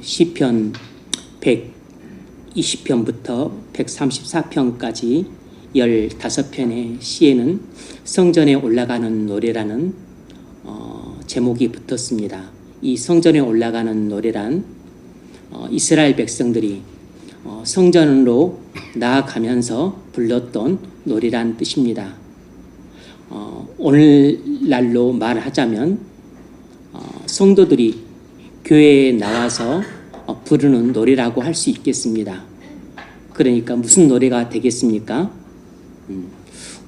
시편 120편부터 134편까지 15편의 시에는 성전에 올라가는 노래라는 제목이 붙었습니다. 이 성전에 올라가는 노래란 이스라엘 백성들이 성전으로 나아가면서 불렀던 노래란 뜻입니다. 오늘날로 말하자면 성도들이 교회에 나와서 부르는 노래라고 할 수 있겠습니다. 그러니까 무슨 노래가 되겠습니까?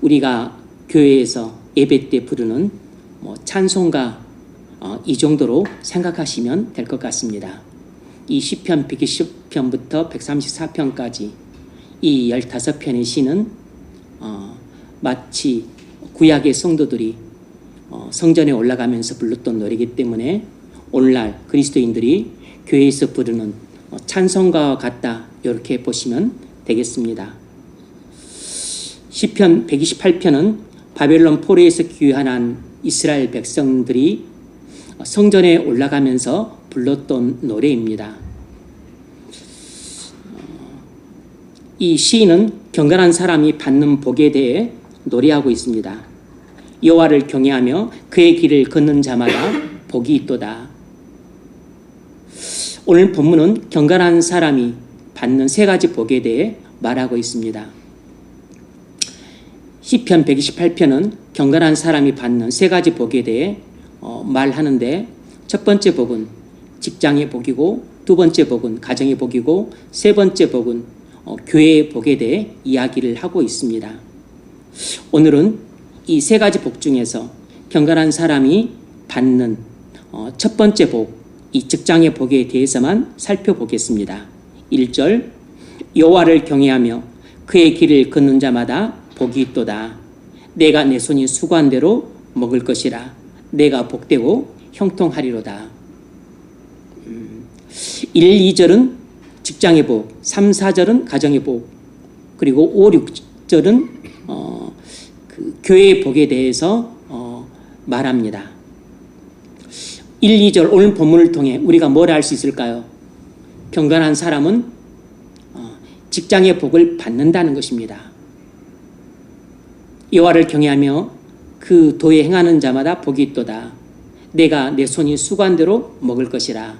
우리가 교회에서 예배 때 부르는 찬송가 이 정도로 생각하시면 될 것 같습니다. 이 시편 120편부터 134편까지 이 15편의 시는 마치 구약의 성도들이 성전에 올라가면서 불렀던 노래이기 때문에 오늘날 그리스도인들이 교회에서 부르는 찬송가와 같다, 이렇게 보시면 되겠습니다. 시편 128편은 바벨론 포로에서 귀환한 이스라엘 백성들이 성전에 올라가면서 불렀던 노래입니다. 이 시인은 경건한 사람이 받는 복에 대해 노래하고 있습니다. 여호와를 경외하며 그의 길을 걷는 자마다 복이 있도다. 오늘 본문은 경건한 사람이 받는 세 가지 복에 대해 말하고 있습니다. 시편 128편은 경건한 사람이 받는 세 가지 복에 대해 말하는데, 첫 번째 복은 직장의 복이고, 두 번째 복은 가정의 복이고, 세 번째 복은 교회의 복에 대해 이야기를 하고 있습니다. 오늘은 이 세 가지 복 중에서 경건한 사람이 받는 첫 번째 복, 이 직장의 복에 대해서만 살펴보겠습니다. 1절, 여호와를 경외하며 그의 길을 걷는 자마다 복이 있도다. 내가 내 손이 수고한 대로 먹을 것이라. 내가 복되고 형통하리로다. 1, 2절은 직장의 복, 3, 4절은 가정의 복, 그리고 5, 6절은 교회의 복에 대해서 말합니다. 1, 2절 오늘 본문을 통해 우리가 뭘 알 수 있을까요? 경건한 사람은 직장의 복을 받는다는 것입니다. 여호와를 경외하며 그 도에 행하는 자마다 복이 있도다. 내가 내 손이 수고한 대로 먹을 것이라.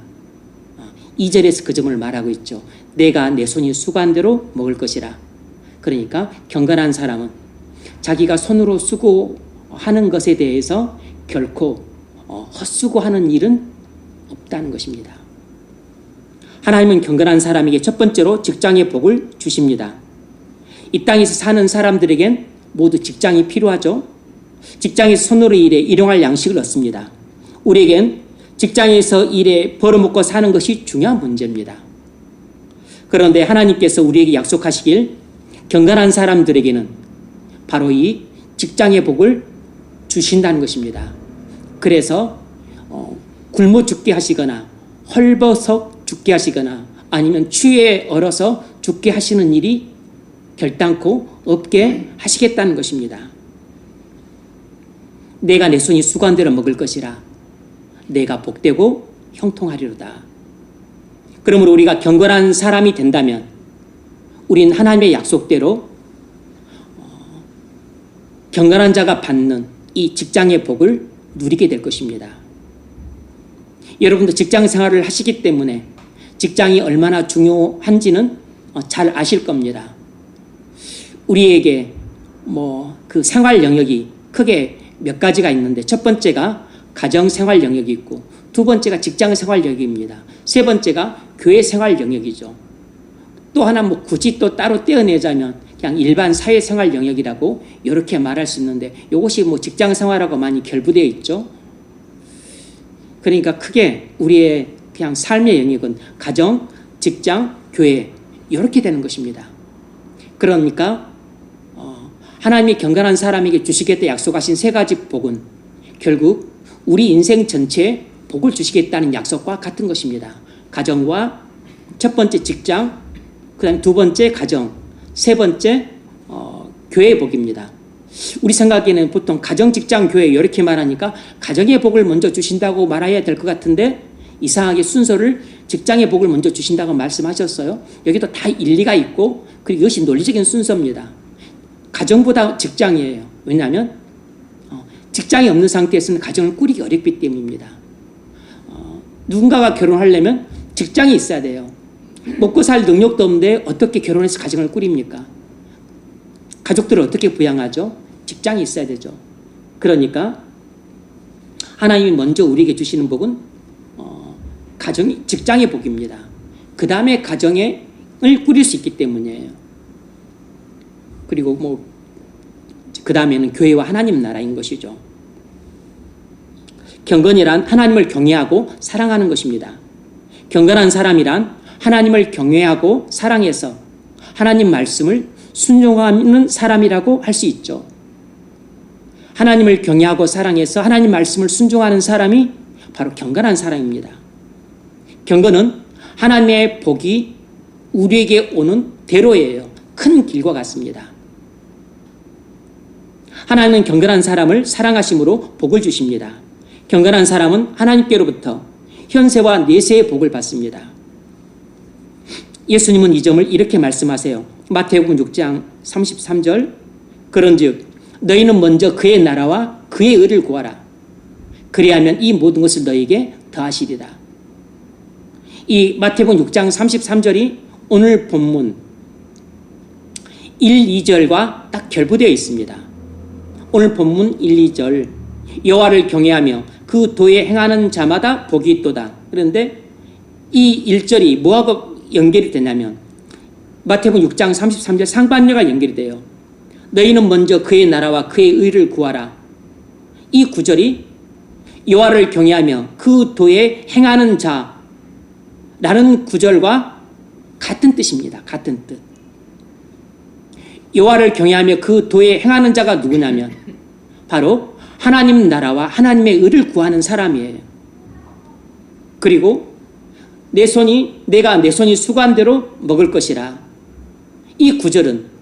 2절에서 그 점을 말하고 있죠. 내가 내 손이 수고한 대로 먹을 것이라. 그러니까 경건한 사람은 자기가 손으로 수고하는 것에 대해서 결코 헛수고하는 일은 없다는 것입니다. 하나님은 경건한 사람에게 첫 번째로 직장의 복을 주십니다. 이 땅에서 사는 사람들에겐 모두 직장이 필요하죠. 직장에서 손으로 일해 일용할 양식을 얻습니다. 우리에겐 직장에서 일해 벌어먹고 사는 것이 중요한 문제입니다. 그런데 하나님께서 우리에게 약속하시길 경건한 사람들에게는 바로 이 직장의 복을 주신다는 것입니다. 그래서 굶어 죽게 하시거나 헐벗어 죽게 하시거나 아니면 추위에 얼어서 죽게 하시는 일이 결단코 없게 하시겠다는 것입니다. 내가 내 손이 수고한 대로 먹을 것이라. 내가 복되고 형통하리로다. 그러므로 우리가 경건한 사람이 된다면 우린 하나님의 약속대로 경건한 자가 받는 이 직장의 복을 누리게 될 것입니다. 여러분도 직장 생활을 하시기 때문에 직장이 얼마나 중요한지는 잘 아실 겁니다. 우리에게 그 생활 영역이 크게 몇 가지가 있는데, 첫 번째가 가정 생활 영역이 있고, 두 번째가 직장 생활 영역입니다. 세 번째가 교회 생활 영역이죠. 또 하나 굳이 또 따로 떼어내자면 그냥 일반 사회생활 영역이라고 이렇게 말할 수 있는데, 이것이 직장 생활하고 많이 결부되어 있죠. 그러니까 크게 우리의 그냥 삶의 영역은 가정, 직장, 교회 이렇게 되는 것입니다. 그러니까 하나님이 경건한 사람에게 주시겠다 약속하신 세 가지 복은 결국 우리 인생 전체에 복을 주시겠다는 약속과 같은 것입니다. 가정과 첫 번째 직장, 그 다음에 두 번째 가정, 세 번째 교회의 복입니다. 우리 생각에는 보통 가정, 직장, 교회 이렇게 말하니까 가정의 복을 먼저 주신다고 말해야 될 것 같은데 이상하게 순서를 직장의 복을 먼저 주신다고 말씀하셨어요. 여기도 다 일리가 있고 그리고 이것이 논리적인 순서입니다. 가정보다 직장이에요. 왜냐하면 직장이 없는 상태에서는 가정을 꾸리기 어렵기 때문입니다. 누군가가 결혼하려면 직장이 있어야 돼요. 먹고 살 능력도 없는데 어떻게 결혼해서 가정을 꾸립니까? 가족들을 어떻게 부양하죠? 직장이 있어야 되죠. 그러니까 하나님이 먼저 우리에게 주시는 복은 직장의 복입니다. 그 다음에 가정을 꾸릴 수 있기 때문이에요. 그리고 그 다음에는 교회와 하나님 나라인 것이죠. 경건이란 하나님을 경외하고 사랑하는 것입니다. 경건한 사람이란 하나님을 경외하고 사랑해서 하나님 말씀을 순종하는 사람이라고 할 수 있죠. 하나님을 경외하고 사랑해서 하나님 말씀을 순종하는 사람이 바로 경건한 사람입니다. 경건은 하나님의 복이 우리에게 오는 대로예요. 큰 길과 같습니다. 하나님은 경건한 사람을 사랑하심으로 복을 주십니다. 경건한 사람은 하나님께로부터 현세와 내세의 복을 받습니다. 예수님은 이 점을 이렇게 말씀하세요. 마태복음 6장 33절 그런즉 너희는 먼저 그의 나라와 그의 의를 구하라. 그리하면 이 모든 것을 너희에게 더하시리라. 이 마태복음 6장 33절이 오늘 본문 1, 2절과 딱 결부되어 있습니다. 오늘 본문 1, 2절 여호와를 경외하며 그 도에 행하는 자마다 복이 있도다. 그런데 이 1절이 뭐하고 연결이 되냐면 마태복음 6장 33절 상반절과 연결이 돼요. 너희는 먼저 그의 나라와 그의 의를 구하라. 이 구절이 여호와를 경외하며 그 도에 행하는 자라는 구절과 같은 뜻입니다. 같은 뜻. 여호와를 경외하며 그 도에 행하는 자가 누구냐면 바로 하나님 나라와 하나님의 의를 구하는 사람이에요. 그리고 내가 내 손이 수고한 대로 먹을 것이라. 이 구절은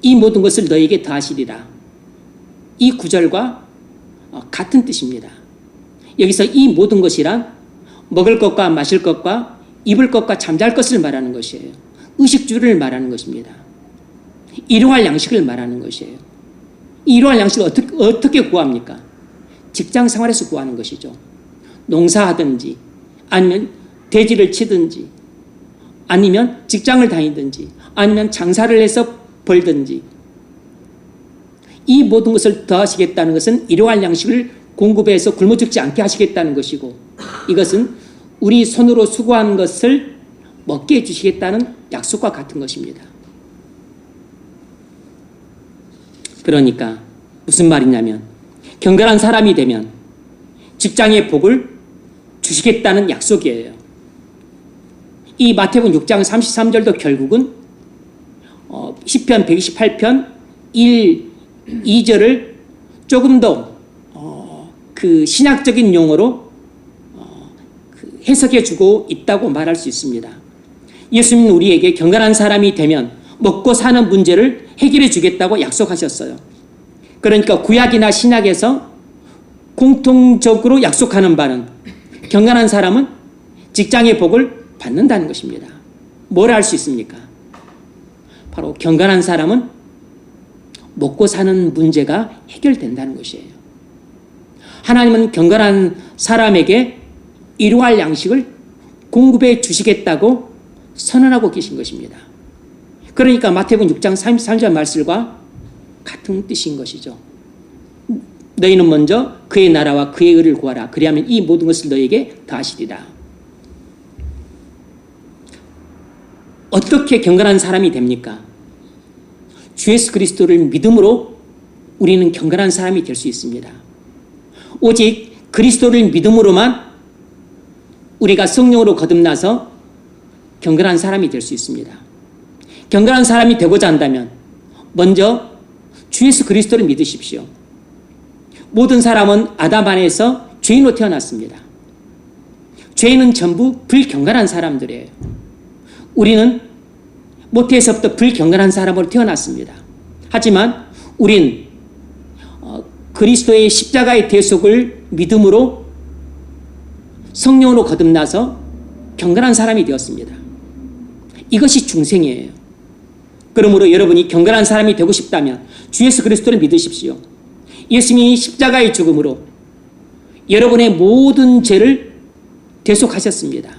이 모든 것을 너에게 더하시리라. 이 구절과 같은 뜻입니다. 여기서 이 모든 것이란 먹을 것과 마실 것과 입을 것과 잠잘 것을 말하는 것이에요. 의식주를 말하는 것입니다. 일용할 양식을 말하는 것이에요. 일용할 양식을 어떻게 구합니까? 직장 생활에서 구하는 것이죠. 농사하든지 아니면 돼지를 치든지 아니면 직장을 다니든지 아니면 장사를 해서 벌든지 이 모든 것을 더하시겠다는 것은 일용할 양식을 공급해서 굶어 죽지 않게 하시겠다는 것이고 이것은 우리 손으로 수고한 것을 먹게 해주시겠다는 약속과 같은 것입니다. 그러니까 무슨 말이냐면 경건한 사람이 되면 직장의 복을 주시겠다는 약속이에요. 이 마태복음 6장 33절도 결국은 시편 128편 1, 2절을 조금 더 그 신학적인 용어로 해석해 주고 있다고 말할 수 있습니다. 예수님은 우리에게 경건한 사람이 되면 먹고 사는 문제를 해결해 주겠다고 약속하셨어요. 그러니까 구약이나 신약에서 공통적으로 약속하는 바는 경건한 사람은 직장의 복을 받는다는 것입니다. 뭘 알 수 있습니까? 바로 경건한 사람은 먹고 사는 문제가 해결된다는 것이에요. 하나님은 경건한 사람에게 일용할 양식을 공급해 주시겠다고 선언하고 계신 것입니다. 그러니까 마태복음 6장 33절 말씀과 같은 뜻인 것이죠. 너희는 먼저 그의 나라와 그의 의를 구하라. 그리하면 이 모든 것을 너희에게 더하시리라. 어떻게 경건한 사람이 됩니까? 주 예수 그리스도를 믿음으로 우리는 경건한 사람이 될 수 있습니다. 오직 그리스도를 믿음으로만 우리가 성령으로 거듭나서 경건한 사람이 될 수 있습니다. 경건한 사람이 되고자 한다면 먼저 주 예수 그리스도를 믿으십시오. 모든 사람은 아담 안에서 죄인으로 태어났습니다. 죄인은 전부 불경건한 사람들이에요. 우리는 모태에서부터 불경건한 사람으로 태어났습니다. 하지만 우린 그리스도의 십자가의 대속을 믿음으로 성령으로 거듭나서 경건한 사람이 되었습니다. 이것이 중생이에요. 그러므로 여러분이 경건한 사람이 되고 싶다면 주 예수 그리스도를 믿으십시오. 예수님이 십자가의 죽음으로 여러분의 모든 죄를 대속하셨습니다.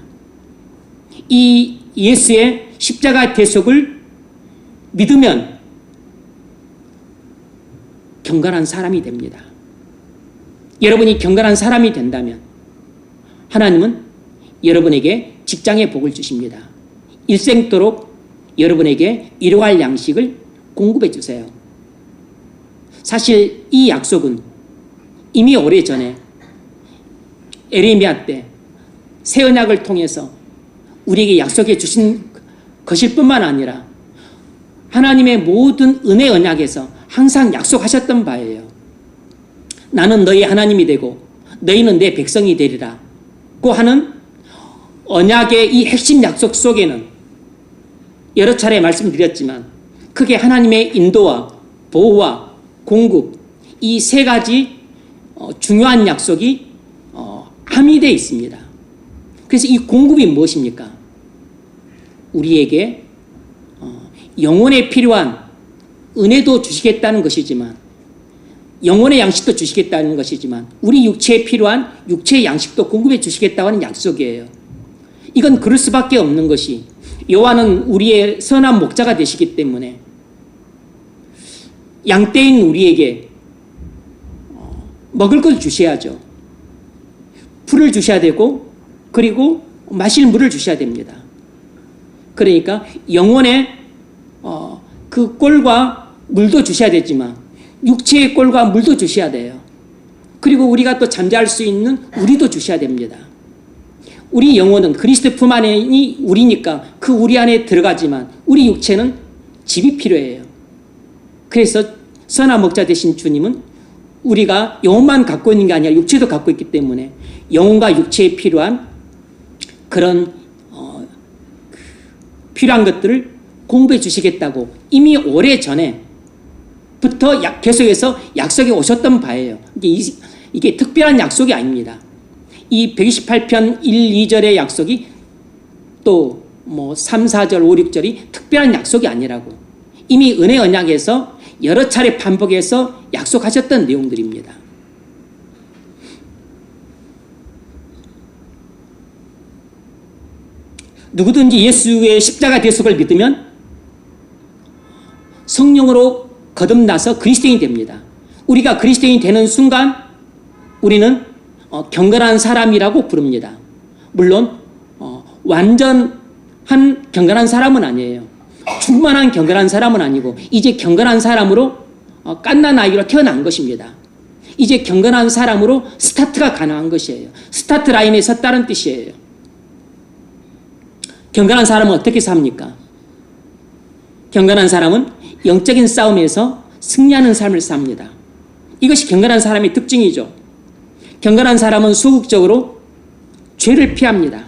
이 예수의 십자가 대속을 믿으면 경건한 사람이 됩니다. 여러분이 경건한 사람이 된다면 하나님은 여러분에게 직장의 복을 주십니다. 일생도록 여러분에게 일용할 양식을 공급해 주세요. 사실 이 약속은 이미 오래전에 에레미야 때 새 언약을 통해서 우리에게 약속해 주신 것일 뿐만 아니라 하나님의 모든 은혜 언약에서 항상 약속하셨던 바예요. 나는 너희 하나님이 되고 너희는 내 백성이 되리라 고 하는 언약의 이 핵심 약속 속에는 여러 차례 말씀드렸지만 크게 하나님의 인도와 보호와 공급 이 세 가지 중요한 약속이 함의되어 있습니다. 그래서 이 공급이 무엇입니까? 우리에게 영혼에 필요한 은혜도 주시겠다는 것이지만 영혼의 양식도 주시겠다는 것이지만 우리 육체에 필요한 육체의 양식도 공급해 주시겠다는 약속이에요. 이건 그럴 수밖에 없는 것이 여호와는 우리의 선한 목자가 되시기 때문에 양떼인 우리에게 먹을 걸 주셔야죠. 풀을 주셔야 되고 그리고 마실 물을 주셔야 됩니다. 그러니까 영혼의 그 꼴과 물도 주셔야 되지만 육체의 꼴과 물도 주셔야 돼요. 그리고 우리가 또 잠잘 수 있는 우리도 주셔야 됩니다. 우리 영혼은 그리스도 품 안이 우리니까 그 우리 안에 들어가지만 우리 육체는 집이 필요해요. 그래서 선한 목자 되신 주님은 우리가 영혼만 갖고 있는 게 아니라 육체도 갖고 있기 때문에 영혼과 육체에 필요한 그런 필요한 것들을 공부해 주시겠다고 이미 오래전에부터 계속해서 약속해 오셨던 바예요. 이게 특별한 약속이 아닙니다. 이 128편 1, 2절의 약속이 또 3, 4절, 5, 6절이 특별한 약속이 아니라고 이미 은혜 언약에서 여러 차례 반복해서 약속하셨던 내용들입니다. 누구든지 예수의 십자가 대속을 믿으면 성령으로 거듭나서 그리스도인이 됩니다. 우리가 그리스도인이 되는 순간 우리는 경건한 사람이라고 부릅니다. 물론 완전한 경건한 사람은 아니에요. 충만한 경건한 사람은 아니고 이제 경건한 사람으로 갓난 아이로 태어난 것입니다. 이제 경건한 사람으로 스타트가 가능한 것이에요. 스타트 라인에 섰다는 뜻이에요. 경건한 사람은 어떻게 삽니까? 경건한 사람은 영적인 싸움에서 승리하는 삶을 삽니다. 이것이 경건한 사람의 특징이죠. 경건한 사람은 소극적으로 죄를 피합니다.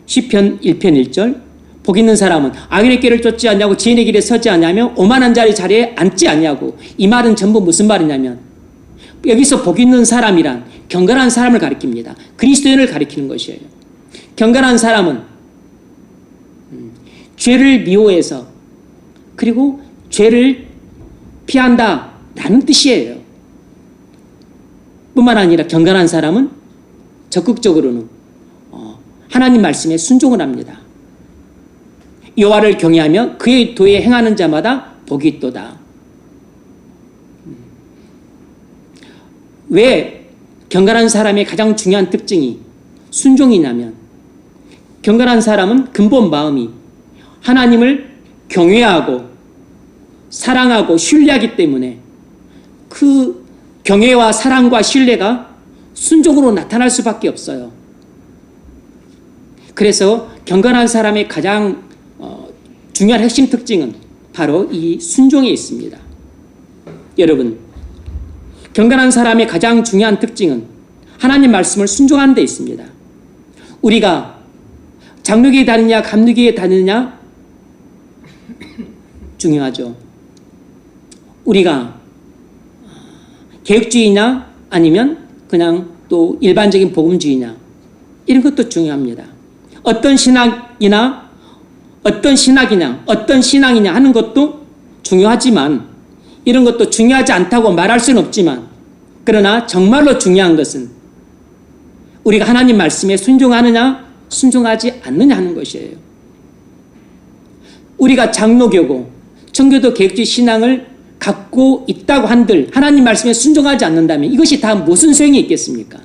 시편 1편 1절 복 있는 사람은 악인의 길을 쫓지 않냐고 지인의 길에 서지 않냐며 오만한 자리에 앉지 않냐고. 이 말은 전부 무슨 말이냐면 여기서 복 있는 사람이란 경건한 사람을 가리킵니다. 그리스도인을 가리키는 것이에요. 경건한 사람은 죄를 미워해서 그리고 죄를 피한다라는 뜻이에요. 뿐만 아니라 경건한 사람은 적극적으로는 하나님 말씀에 순종을 합니다. 여호와를 경외하며 그의 도에 행하는 자마다 복이 있도다. 왜 경건한 사람의 가장 중요한 특징이 순종이냐면 경건한 사람은 근본 마음이 하나님을 경외하고 사랑하고 신뢰하기 때문에 그 경외와 사랑과 신뢰가 순종으로 나타날 수밖에 없어요. 그래서 경건한 사람의 가장 중요한 핵심 특징은 바로 이 순종에 있습니다. 여러분, 경건한 사람의 가장 중요한 특징은 하나님 말씀을 순종하는 데 있습니다. 우리가 장로교에 다니냐 감리교에 다니냐 중요하죠. 우리가 개혁주의냐 아니면 그냥 또 일반적인 복음주의냐, 이런 것도 중요합니다. 어떤 신학이냐, 어떤 신앙이냐 하는 것도 중요하지만 이런 것도 중요하지 않다고 말할 수는 없지만, 그러나 정말로 중요한 것은 우리가 하나님 말씀에 순종하느냐 순종하지 않느냐 하는 것이에요. 우리가 장로교고 청교도 계획주의 신앙을 갖고 있다고 한들 하나님 말씀에 순종하지 않는다면 이것이 다 무슨 소용이 있겠습니까?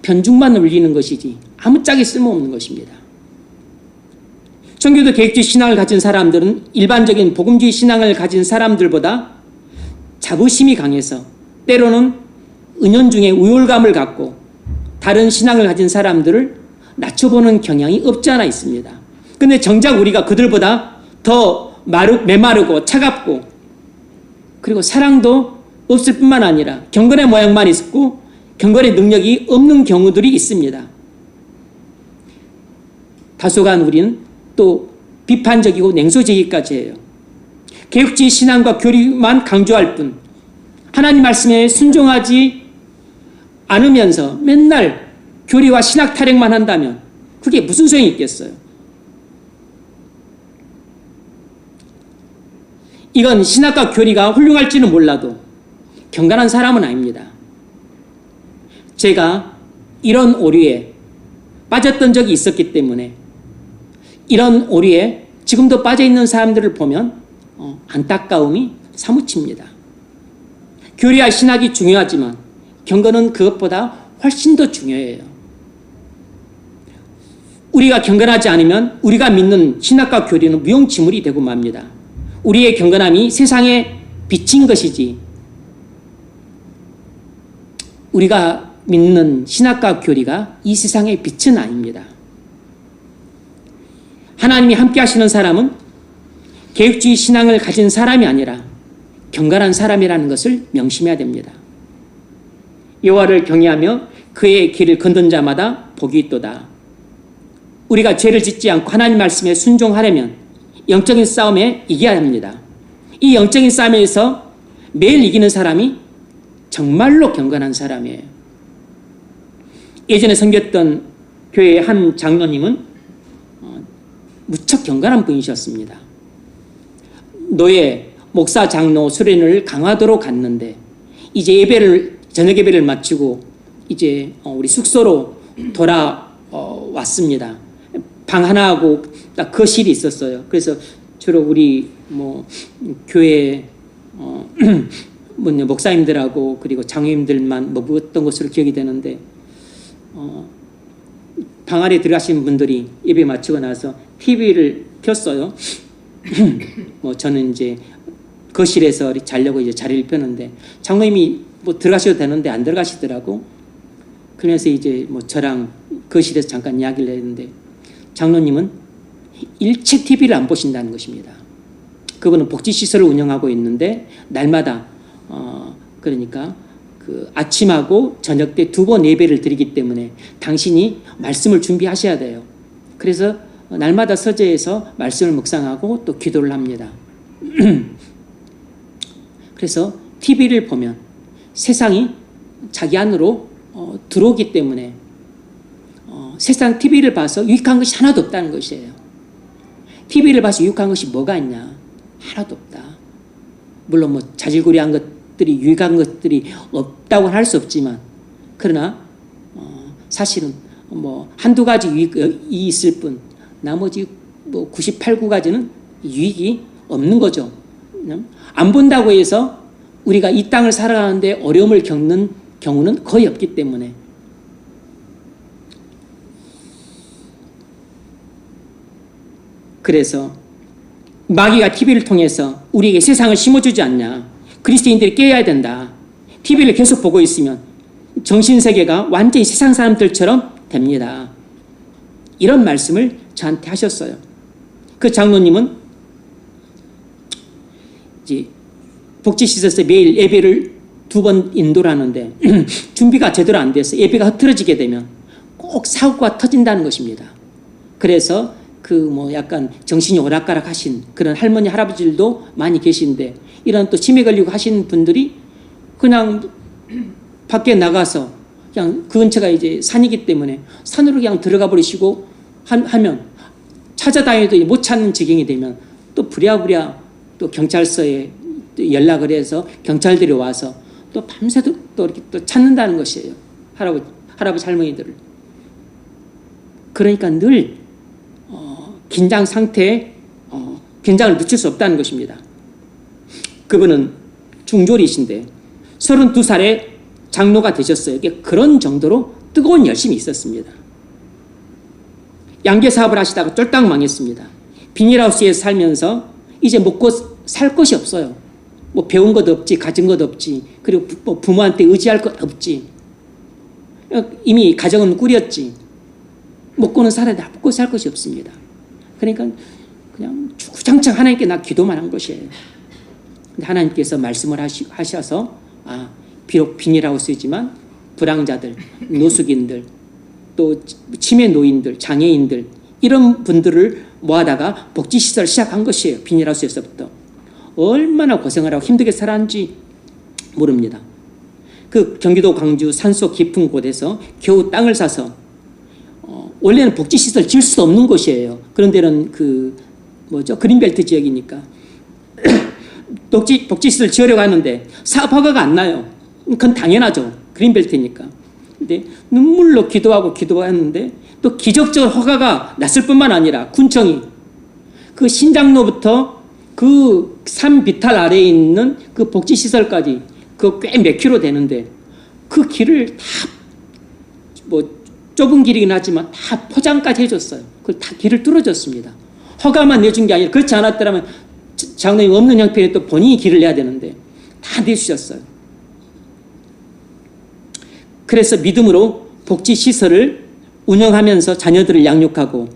편중만 울리는 것이지 아무짝에 쓸모없는 것입니다. 청교도 계획주의 신앙을 가진 사람들은 일반적인 복음주의 신앙을 가진 사람들보다 자부심이 강해서 때로는 은연중에 우월감을 갖고 다른 신앙을 가진 사람들을 낮춰보는 경향이 없지 않아 있습니다. 그런데 정작 우리가 그들보다 더 메마르고 차갑고 그리고 사랑도 없을 뿐만 아니라 경건의 모양만 있고 경건의 능력이 없는 경우들이 있습니다. 다소간 우리는 또 비판적이고 냉소적이기까지 해요. 개혁주의 신앙과 교리만 강조할 뿐 하나님 말씀에 순종하지 않으면서 맨날 교리와 신학 타령만 한다면 그게 무슨 소용이 있겠어요? 이건 신학과 교리가 훌륭할지는 몰라도 경건한 사람은 아닙니다. 제가 이런 오류에 빠졌던 적이 있었기 때문에 이런 오류에 지금도 빠져있는 사람들을 보면 안타까움이 사무칩니다. 교리와 신학이 중요하지만 경건은 그것보다 훨씬 더 중요해요. 우리가 경건하지 않으면 우리가 믿는 신학과 교리는 무용지물이 되고 맙니다. 우리의 경건함이 세상에 비친 것이지 우리가 믿는 신학과 교리가 이 세상의 빛은 아닙니다. 하나님이 함께 하시는 사람은 계획주의 신앙을 가진 사람이 아니라 경건한 사람이라는 것을 명심해야 됩니다. 여호와를 경외하며 그의 길을 걷는 자마다 복이 있도다. 우리가 죄를 짓지 않고 하나님 말씀에 순종하려면 영적인 싸움에 이겨야 합니다. 이 영적인 싸움에서 매일 이기는 사람이 정말로 경건한 사람이에요. 예전에 섬겼던 교회의 한 장로님은 무척 경건한 분이셨습니다. 노예, 목사, 장로, 수련을 강화도로 갔는데 이제 저녁 예배를 마치고 이제 우리 숙소로 돌아왔습니다. 방 하나하고 딱 거실이 있었어요. 그래서 주로 우리 교회 목사님들하고 그리고 장로님들만 묵었던 것으로 기억이 되는데 방 안에 들어가신 분들이 예배 마치고 나서 TV를 켰어요. 저는 이제 거실에서 자려고 이제 자리를 펴는데 장로님이 들어가셔도 되는데 안 들어가시더라고. 그러면서 이제 저랑 거실에서 잠깐 이야기를 했는데 장로님은 일체 TV를 안 보신다는 것입니다. 그분은 복지시설을 운영하고 있는데 날마다 그러니까 그 아침하고 저녁 때 2번 예배를 드리기 때문에 당신이 말씀을 준비하셔야 돼요. 그래서 날마다 서재에서 말씀을 묵상하고 또 기도를 합니다. 그래서 TV를 보면 세상이 자기 안으로 들어오기 때문에 세상 TV를 봐서 유익한 것이 하나도 없다는 것이에요. TV를 봐서 유익한 것이 뭐가 있냐? 하나도 없다. 물론 자질구레한 것들이 유익한 것들이 없다고 할 수 없지만 그러나 사실은 한두 가지 유익이 있을 뿐 나머지 98가지는 유익이 없는 거죠. 안 본다고 해서 우리가 이 땅을 살아가는데 어려움을 겪는 경우는 거의 없기 때문에 그래서 마귀가 TV를 통해서 우리에게 세상을 심어주지 않냐. 그리스도인들이 깨어야 된다. TV를 계속 보고 있으면 정신세계가 완전히 세상 사람들처럼 됩니다. 이런 말씀을 저한테 하셨어요. 그 장로님은 이제 복지시설에서 매일 예배를 2번 인도를 하는데 준비가 제대로 안 돼서 예배가 흐트러지게 되면 꼭 사고가 터진다는 것입니다. 그래서 약간 정신이 오락가락 하신 그런 할머니, 할아버지들도 많이 계신데 이런 또 치매 걸리고 하신 분들이 그냥 밖에 나가서 그냥 그 근처가 이제 산이기 때문에 산으로 그냥 들어가 버리시고 하면 찾아다녀도 못 찾는 지경이 되면 또 부랴부랴 또 경찰서에 또 연락을 해서 경찰들이 와서 또 밤새도록 또 이렇게 또 찾는다는 것이에요. 할아버지 할머니들을. 그러니까 늘 긴장 상태에 긴장을 늦출 수 없다는 것입니다. 그분은 중졸이신데 32살에 장로가 되셨어요. 그런 정도로 뜨거운 열심이 있었습니다. 양계 사업을 하시다가 쫄딱 망했습니다. 비닐하우스에 살면서 이제 먹고 살 것이 없어요. 뭐 배운 것도 없지, 가진 것도 없지, 그리고 부모한테 의지할 것 없지. 이미 가정은 꾸렸지. 먹고는 살아야 돼. 먹고 살 것이 없습니다. 그러니까 그냥 주구장창 하나님께 나 기도만 한 것이에요. 근데 하나님께서 말씀을 하셔서 비록 비닐하우스이지만 불황자들, 노숙인들, 또 치매 노인들, 장애인들 이런 분들을 모아다가 복지시설을 시작한 것이에요. 비닐하우스에서부터. 얼마나 고생을 하고 힘들게 살았는지 모릅니다. 그 경기도 광주 산속 깊은 곳에서 겨우 땅을 사서 원래는 복지시설 지을 수 없는 곳이에요. 그런 데는 그린벨트 지역이니까 복지시설 지으려고 하는데 사업 허가가 안 나요. 그건 당연하죠. 그린벨트니까. 근데 눈물로 기도했는데 또 기적적으로 허가가 났을 뿐만 아니라 군청이 그 신장로부터 그 산 비탈 아래에 있는 그 복지시설까지 그 꽤 몇 킬로 되는데 그 길을 다 좁은 길이긴 하지만 다 포장까지 해줬어요. 그걸 다 길을 뚫어줬습니다. 허가만 내준 게 아니라 그렇지 않았더라면 장로님 없는 형편에 또 본인이 길을 내야 되는데 다 내주셨어요. 그래서 믿음으로 복지시설을 운영하면서 자녀들을 양육하고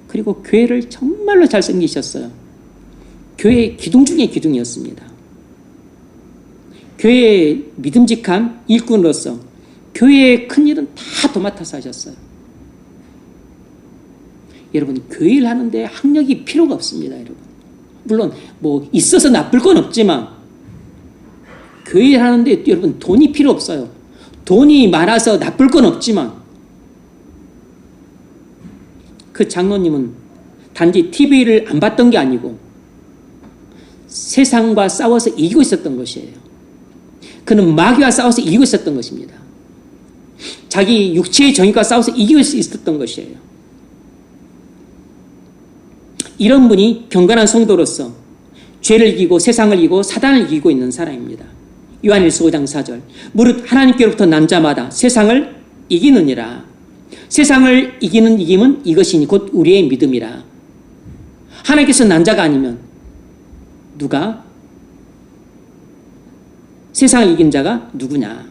그리고 교회를 정말로 잘 섬기셨어요. 교회의 기둥 중에 기둥이었습니다. 교회의 믿음직한 일꾼으로서 교회의 큰 일은 다 도맡아서 하셨어요. 여러분, 교회를 하는데 학력이 필요가 없습니다. 여러분, 물론 있어서 나쁠 건 없지만 교회를 하는데 여러분 돈이 필요 없어요. 돈이 많아서 나쁠 건 없지만 그 장로님은 단지 TV를 안 봤던 게 아니고 세상과 싸워서 이기고 있었던 것이에요. 그는 마귀와 싸워서 이기고 있었던 것입니다. 자기 육체의 정의과 싸워서 이기고 있었던 것이에요. 이런 분이 경건한 성도로서 죄를 이기고 세상을 이기고 사단을 이기고 있는 사람입니다. 요한일서 5장 4절 무릇 하나님께로부터 난 자마다 세상을 이기느니라. 세상을 이기는 이김은 이것이니 곧 우리의 믿음이라. 하나님께서 난 자가 아니면 누가 세상을 이긴 자가 누구냐?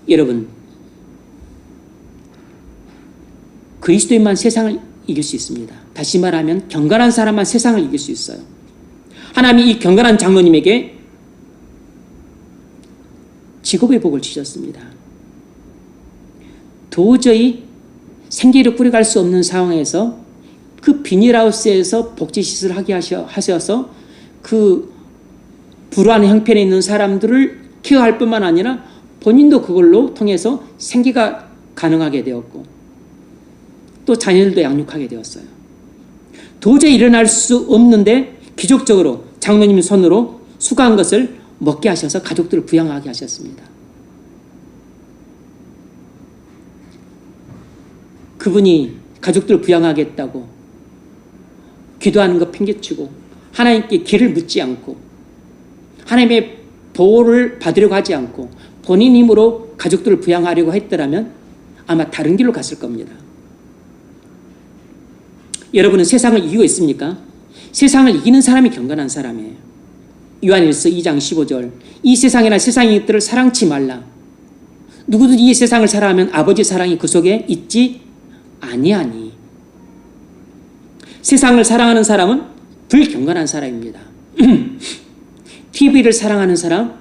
여러분, 그리스도인만 세상을 이길 수 있습니다. 다시 말하면 경건한 사람만 세상을 이길 수 있어요. 하나님이 이 경건한 장로님에게 직업의 복을 주셨습니다. 도저히 생계를 꾸려갈 수 없는 상황에서 그 비닐하우스에서 복지시설을 하게 하셔서 그 불우한 형편에 있는 사람들을 케어할 뿐만 아니라 본인도 그걸로 통해서 생계가 가능하게 되었고 또 자녀들도 양육하게 되었어요. 도저히 일어날 수 없는데 기적적으로 장로님 손으로 수고한 것을 먹게 하셔서 가족들을 부양하게 하셨습니다. 그분이 가족들을 부양하겠다고 기도하는 거 팽개치고 하나님께 길을 묻지 않고 하나님의 보호를 받으려고 하지 않고 본인 힘으로 가족들을 부양하려고 했더라면 아마 다른 길로 갔을 겁니다. 여러분은 세상을 이기고 있습니까? 세상을 이기는 사람이 경건한 사람이에요. 요한일서 2장 15절 이 세상이나 세상의 것들을 사랑치 말라. 누구든지 이 세상을 사랑하면 아버지 사랑이 그 속에 있지 아니하니. 세상을 사랑하는 사람은 불경건한 사람입니다. TV를 사랑하는 사람,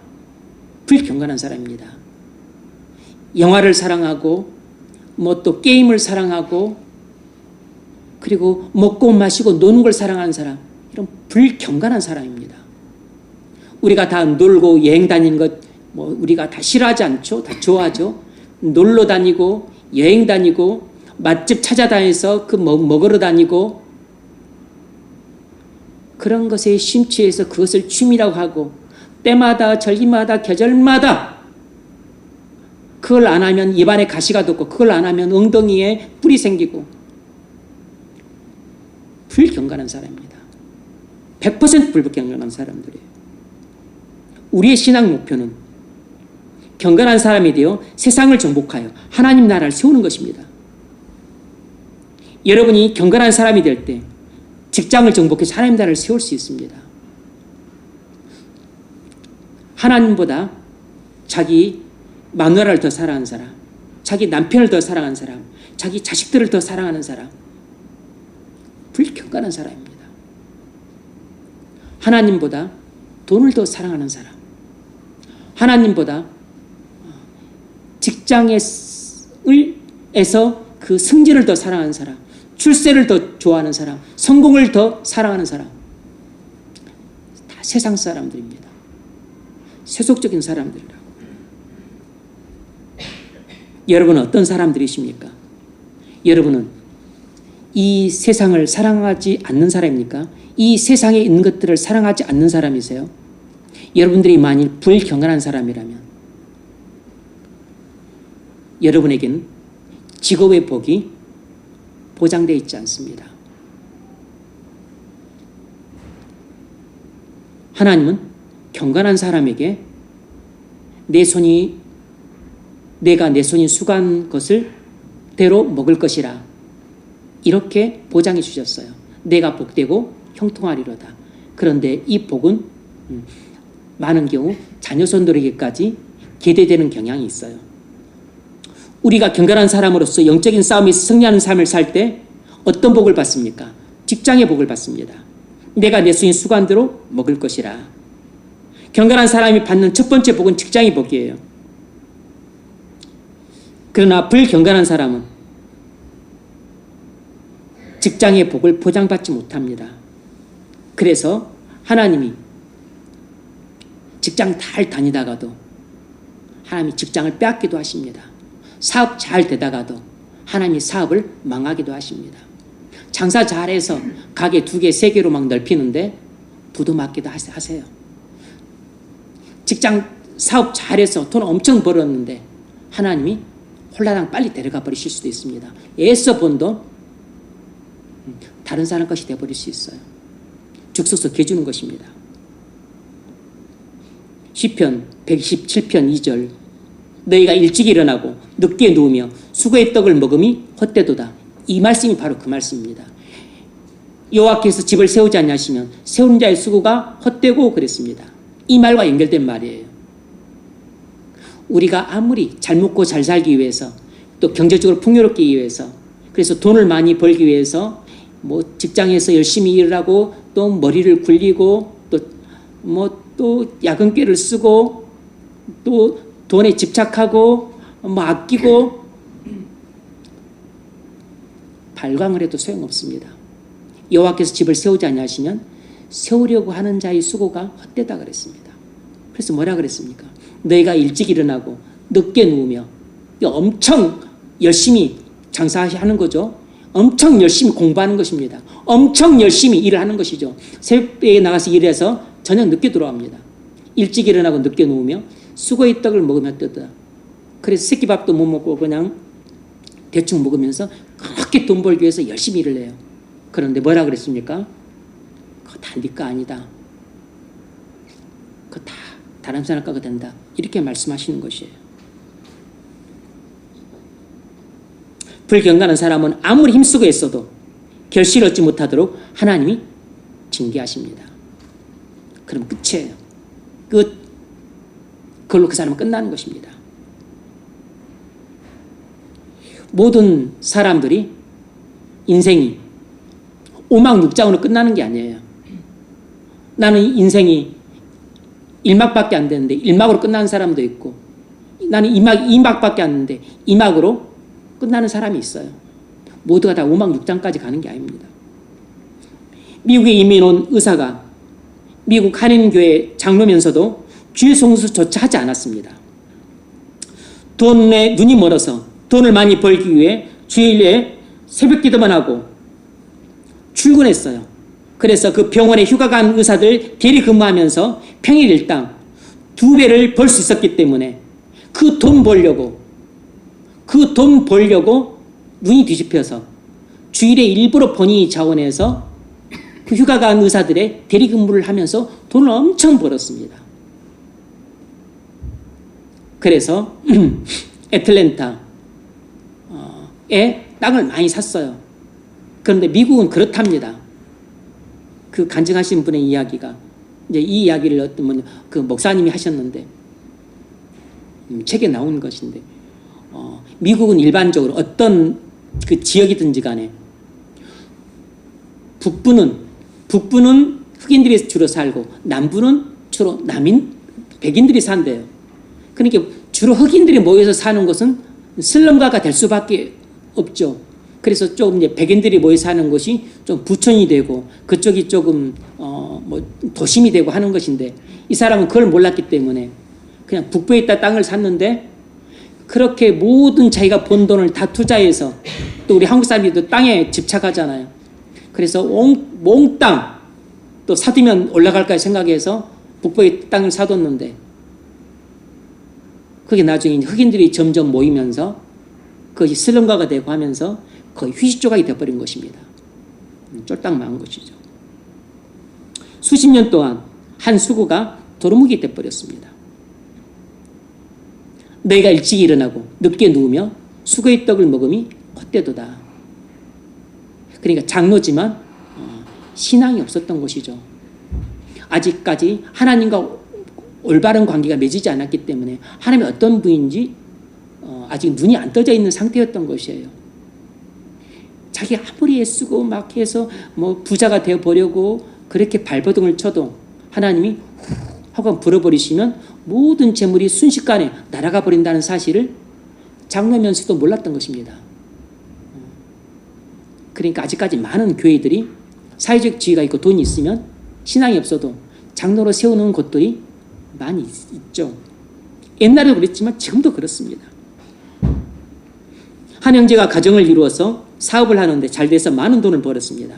불경건한 사람입니다. 영화를 사랑하고 또 게임을 사랑하고 그리고 먹고 마시고 노는 걸 사랑하는 사람, 이런 불경건한 사람입니다. 우리가 다 놀고 여행 다니는 것 뭐 우리가 다 싫어하지 않죠? 다 좋아하죠. 놀러 다니고 여행 다니고 맛집 찾아다녀서 그 먹으러 다니고 그런 것에 심취해서 그것을 취미라고 하고 때마다 절기마다 계절마다 그걸 안 하면 입안에 가시가 돋고 그걸 안 하면 엉덩이에 뿔이 생기고 불경건한 사람입니다. 100% 불경건한 사람들이에요. 우리의 신앙 목표는 경건한 사람이 되어 세상을 정복하여 하나님 나라를 세우는 것입니다. 여러분이 경건한 사람이 될 때 직장을 정복해서 하나님 나라를 세울 수 있습니다. 하나님보다 자기 마누라를 더 사랑하는 사람, 자기 남편을 더 사랑하는 사람, 자기 자식들을 더 사랑하는 사람, 불경건한 사람입니다. 하나님보다 돈을 더 사랑하는 사람, 하나님보다 직장에서 그 승진을 더 사랑하는 사람, 출세를 더 좋아하는 사람, 성공을 더 사랑하는 사람, 다 세상 사람들입니다. 세속적인 사람들이라고. 여러분은 어떤 사람들이십니까? 여러분은 이 세상을 사랑하지 않는 사람입니까? 이 세상에 있는 것들을 사랑하지 않는 사람이세요? 여러분들이 만일 불경건한 사람이라면 여러분에게는 직업의 복이 보장되어 있지 않습니다. 하나님은 경건한 사람에게 내가 내 손이 수고한 것을 대로 먹을 것이라 이렇게 보장해 주셨어요. 내가 복되고 형통하리로다. 그런데 이 복은 많은 경우 자녀손들에게까지 계대되는 경향이 있어요. 우리가 경건한 사람으로서 영적인 싸움에서 승리하는 삶을 살 때 어떤 복을 받습니까? 직장의 복을 받습니다. 내가 내 손이 수고한 대로 먹을 것이라. 경건한 사람이 받는 첫 번째 복은 직장의 복이에요. 그러나 불경건한 사람은 직장의 복을 보장받지 못합니다. 그래서 하나님이 직장 잘 다니다가도 하나님이 직장을 빼앗기도 하십니다. 사업 잘 되다가도 하나님이 사업을 망하기도 하십니다. 장사 잘해서 가게 2개, 3개로 막 넓히는데 부도 맞기도 하세요. 직장 사업 잘해서 돈 엄청 벌었는데 하나님이 홀라당 빨리 데려가 버리실 수도 있습니다. 애써 번 돈 다른 사람 것이 되어버릴 수 있어요. 죽서서 개주는 것입니다. 시편 127편 2절 너희가 일찍 일어나고 늦게 누우며 수고의 떡을 먹음이 헛되도다. 이 말씀이 바로 그 말씀입니다. 여호와께서 집을 세우지 않냐시면 세우는 자의 수고가 헛되고 그랬습니다. 이 말과 연결된 말이에요. 우리가 아무리 잘 먹고 잘 살기 위해서 또 경제적으로 풍요롭기 위해서 그래서 돈을 많이 벌기 위해서 뭐 직장에서 열심히 일을 하고 또 머리를 굴리고 또 야근깨를 쓰고 또 돈에 집착하고 뭐 아끼고 발광을 해도 소용없습니다. 여호와께서 집을 세우지 않냐시면 세우려고 하는 자의 수고가 헛되다 그랬습니다. 그래서 뭐라 그랬습니까? 너희가 일찍 일어나고 늦게 누우며 엄청 열심히 장사하는 거죠. 엄청 열심히 공부하는 것입니다. 엄청 열심히 일을 하는 것이죠. 새벽에 나가서 일해서 저녁 늦게 들어옵니다. 일찍 일어나고 늦게 누우며 수고의 떡을 먹으며 뜨다. 그래서 새끼밥도 못 먹고 그냥 대충 먹으면서 그렇게 돈 벌기 위해서 열심히 일을 해요. 그런데 뭐라 그랬습니까? 그거 다 네 거 아니다. 그거 다 다른 사람 거가 된다. 이렇게 말씀하시는 것이에요. 불경건한 사람은 아무리 힘쓰고 애써도 결실을 얻지 못하도록 하나님이 징계하십니다. 그럼 끝이에요. 끝. 그걸로 그 사람은 끝나는 것입니다. 모든 사람들이 인생이 오막육장으로 끝나는 게 아니에요. 나는 인생이 1막밖에 안 되는데 1막으로 끝나는 사람도 있고 나는 2막밖에 안 되는데 2막으로 끝나는 사람이 있어요. 모두가 다 5막 6장까지 가는 게 아닙니다. 미국에 이민 온 의사가 미국 한인교회 장로면서도 주일 송수조차 하지 않았습니다. 돈에 눈이 멀어서 돈을 많이 벌기 위해 주일에 새벽 기도만 하고 출근했어요. 그래서 그 병원에 휴가 간 의사들 대리 근무하면서 평일 일당 2배를 벌 수 있었기 때문에 그 돈 벌려고 눈이 뒤집혀서 주일에 일부러 본인이 자원해서 그 휴가 간 의사들의 대리 근무를 하면서 돈을 엄청 벌었습니다. 그래서 애틀랜타에 땅을 많이 샀어요. 그런데 미국은 그렇답니다. 그 간증하신 분의 이야기가 이제 이 이야기를 어떤 그 목사님이 하셨는데 책에 나온 것인데 미국은 일반적으로 어떤 그 지역이든지 간에 북부는 흑인들이 주로 살고 남부는 주로 백인들이 산대요. 그러니까 주로 흑인들이 모여서 사는 곳은 슬럼가가 될 수밖에 없죠. 그래서 조금 이제 백인들이 모여 사는 곳이 좀 부촌이 되고 그쪽이 조금 도심이 되고 하는 것인데 이 사람은 그걸 몰랐기 때문에 그냥 북부에 있다 땅을 샀는데 그렇게 모든 자기가 번 돈을 다 투자해서 또 우리 한국 사람들도 땅에 집착하잖아요. 그래서 몽땅 또 사두면 올라갈까 생각해서 북부에 땅을 사뒀는데 그게 나중에 흑인들이 점점 모이면서 그것이 슬럼가가 되고 하면서 거의 휴식 조각이 되어버린 것입니다. 쫄딱 망한 것이죠. 수십 년 동안 한 수구가 도루묵이 되어버렸습니다. 너희가 일찍 일어나고 늦게 누우며 수고의 떡을 먹음이 헛되도다. 그러니까 장로지만 신앙이 없었던 것이죠. 아직까지 하나님과 올바른 관계가 맺이지 않았기 때문에 하나님이 어떤 분인지 아직 눈이 안 떠져 있는 상태였던 것이에요. 자기 아무리 애쓰고 막 해서 부자가 되어보려고 그렇게 발버둥을 쳐도 하나님이 후 하고 불어버리시면 모든 재물이 순식간에 날아가 버린다는 사실을 장로면서도 몰랐던 것입니다. 그러니까 아직까지 많은 교회들이 사회적 지위가 있고 돈이 있으면 신앙이 없어도 장로로 세우는 곳들이 많이 있죠. 옛날에도 그랬지만 지금도 그렇습니다. 한 형제가 가정을 이루어서 사업을 하는데 잘 돼서 많은 돈을 벌었습니다.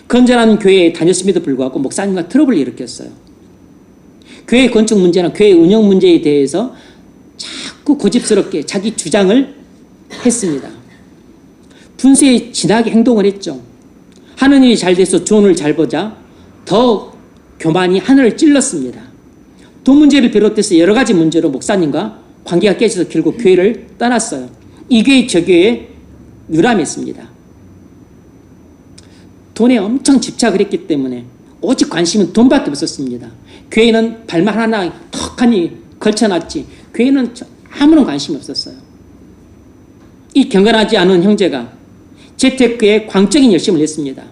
건전한 교회에 다녔음에도 불구하고 목사님과 트러블을 일으켰어요. 교회 건축 문제나 교회 운영 문제에 대해서 자꾸 고집스럽게 자기 주장을 했습니다. 분수에 진하게 행동을 했죠. 하는 일이 잘 돼서 돈을 잘 버자 더 교만이 하늘을 찔렀습니다. 돈 문제를 비롯해서 여러 가지 문제로 목사님과 관계가 깨져서 결국 교회를 떠났어요. 이 교회 저 교회에 유람했습니다. 돈에 엄청 집착을 했기 때문에 오직 관심은 돈밖에 없었습니다. 교회는 발만 하나 턱하니 걸쳐놨지 교회는 아무런 관심이 없었어요. 이 경건하지 않은 형제가 재테크에 광적인 열심을 냈습니다.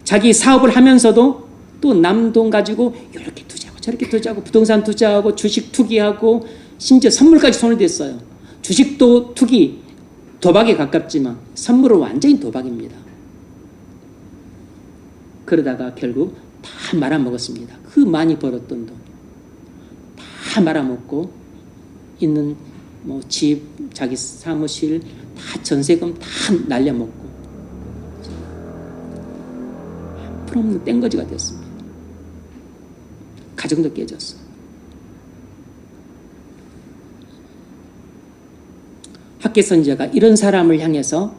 자기 사업을 하면서도 또 남 돈 가지고 이렇게 투자하고 저렇게 투자하고 부동산 투자하고 주식 투기하고 심지어 선물까지 손을 댔어요. 주식도 투기, 도박에 가깝지만 선물은 완전히 도박입니다. 그러다가 결국 다 말아먹었습니다. 그 많이 벌었던 돈 다 말아먹고 있는 집, 자기 사무실 다 전세금 다 날려먹고 풀없는 땡거지가 됐습니다. 가정도 깨졌어. 학계 선지자가 이런 사람을 향해서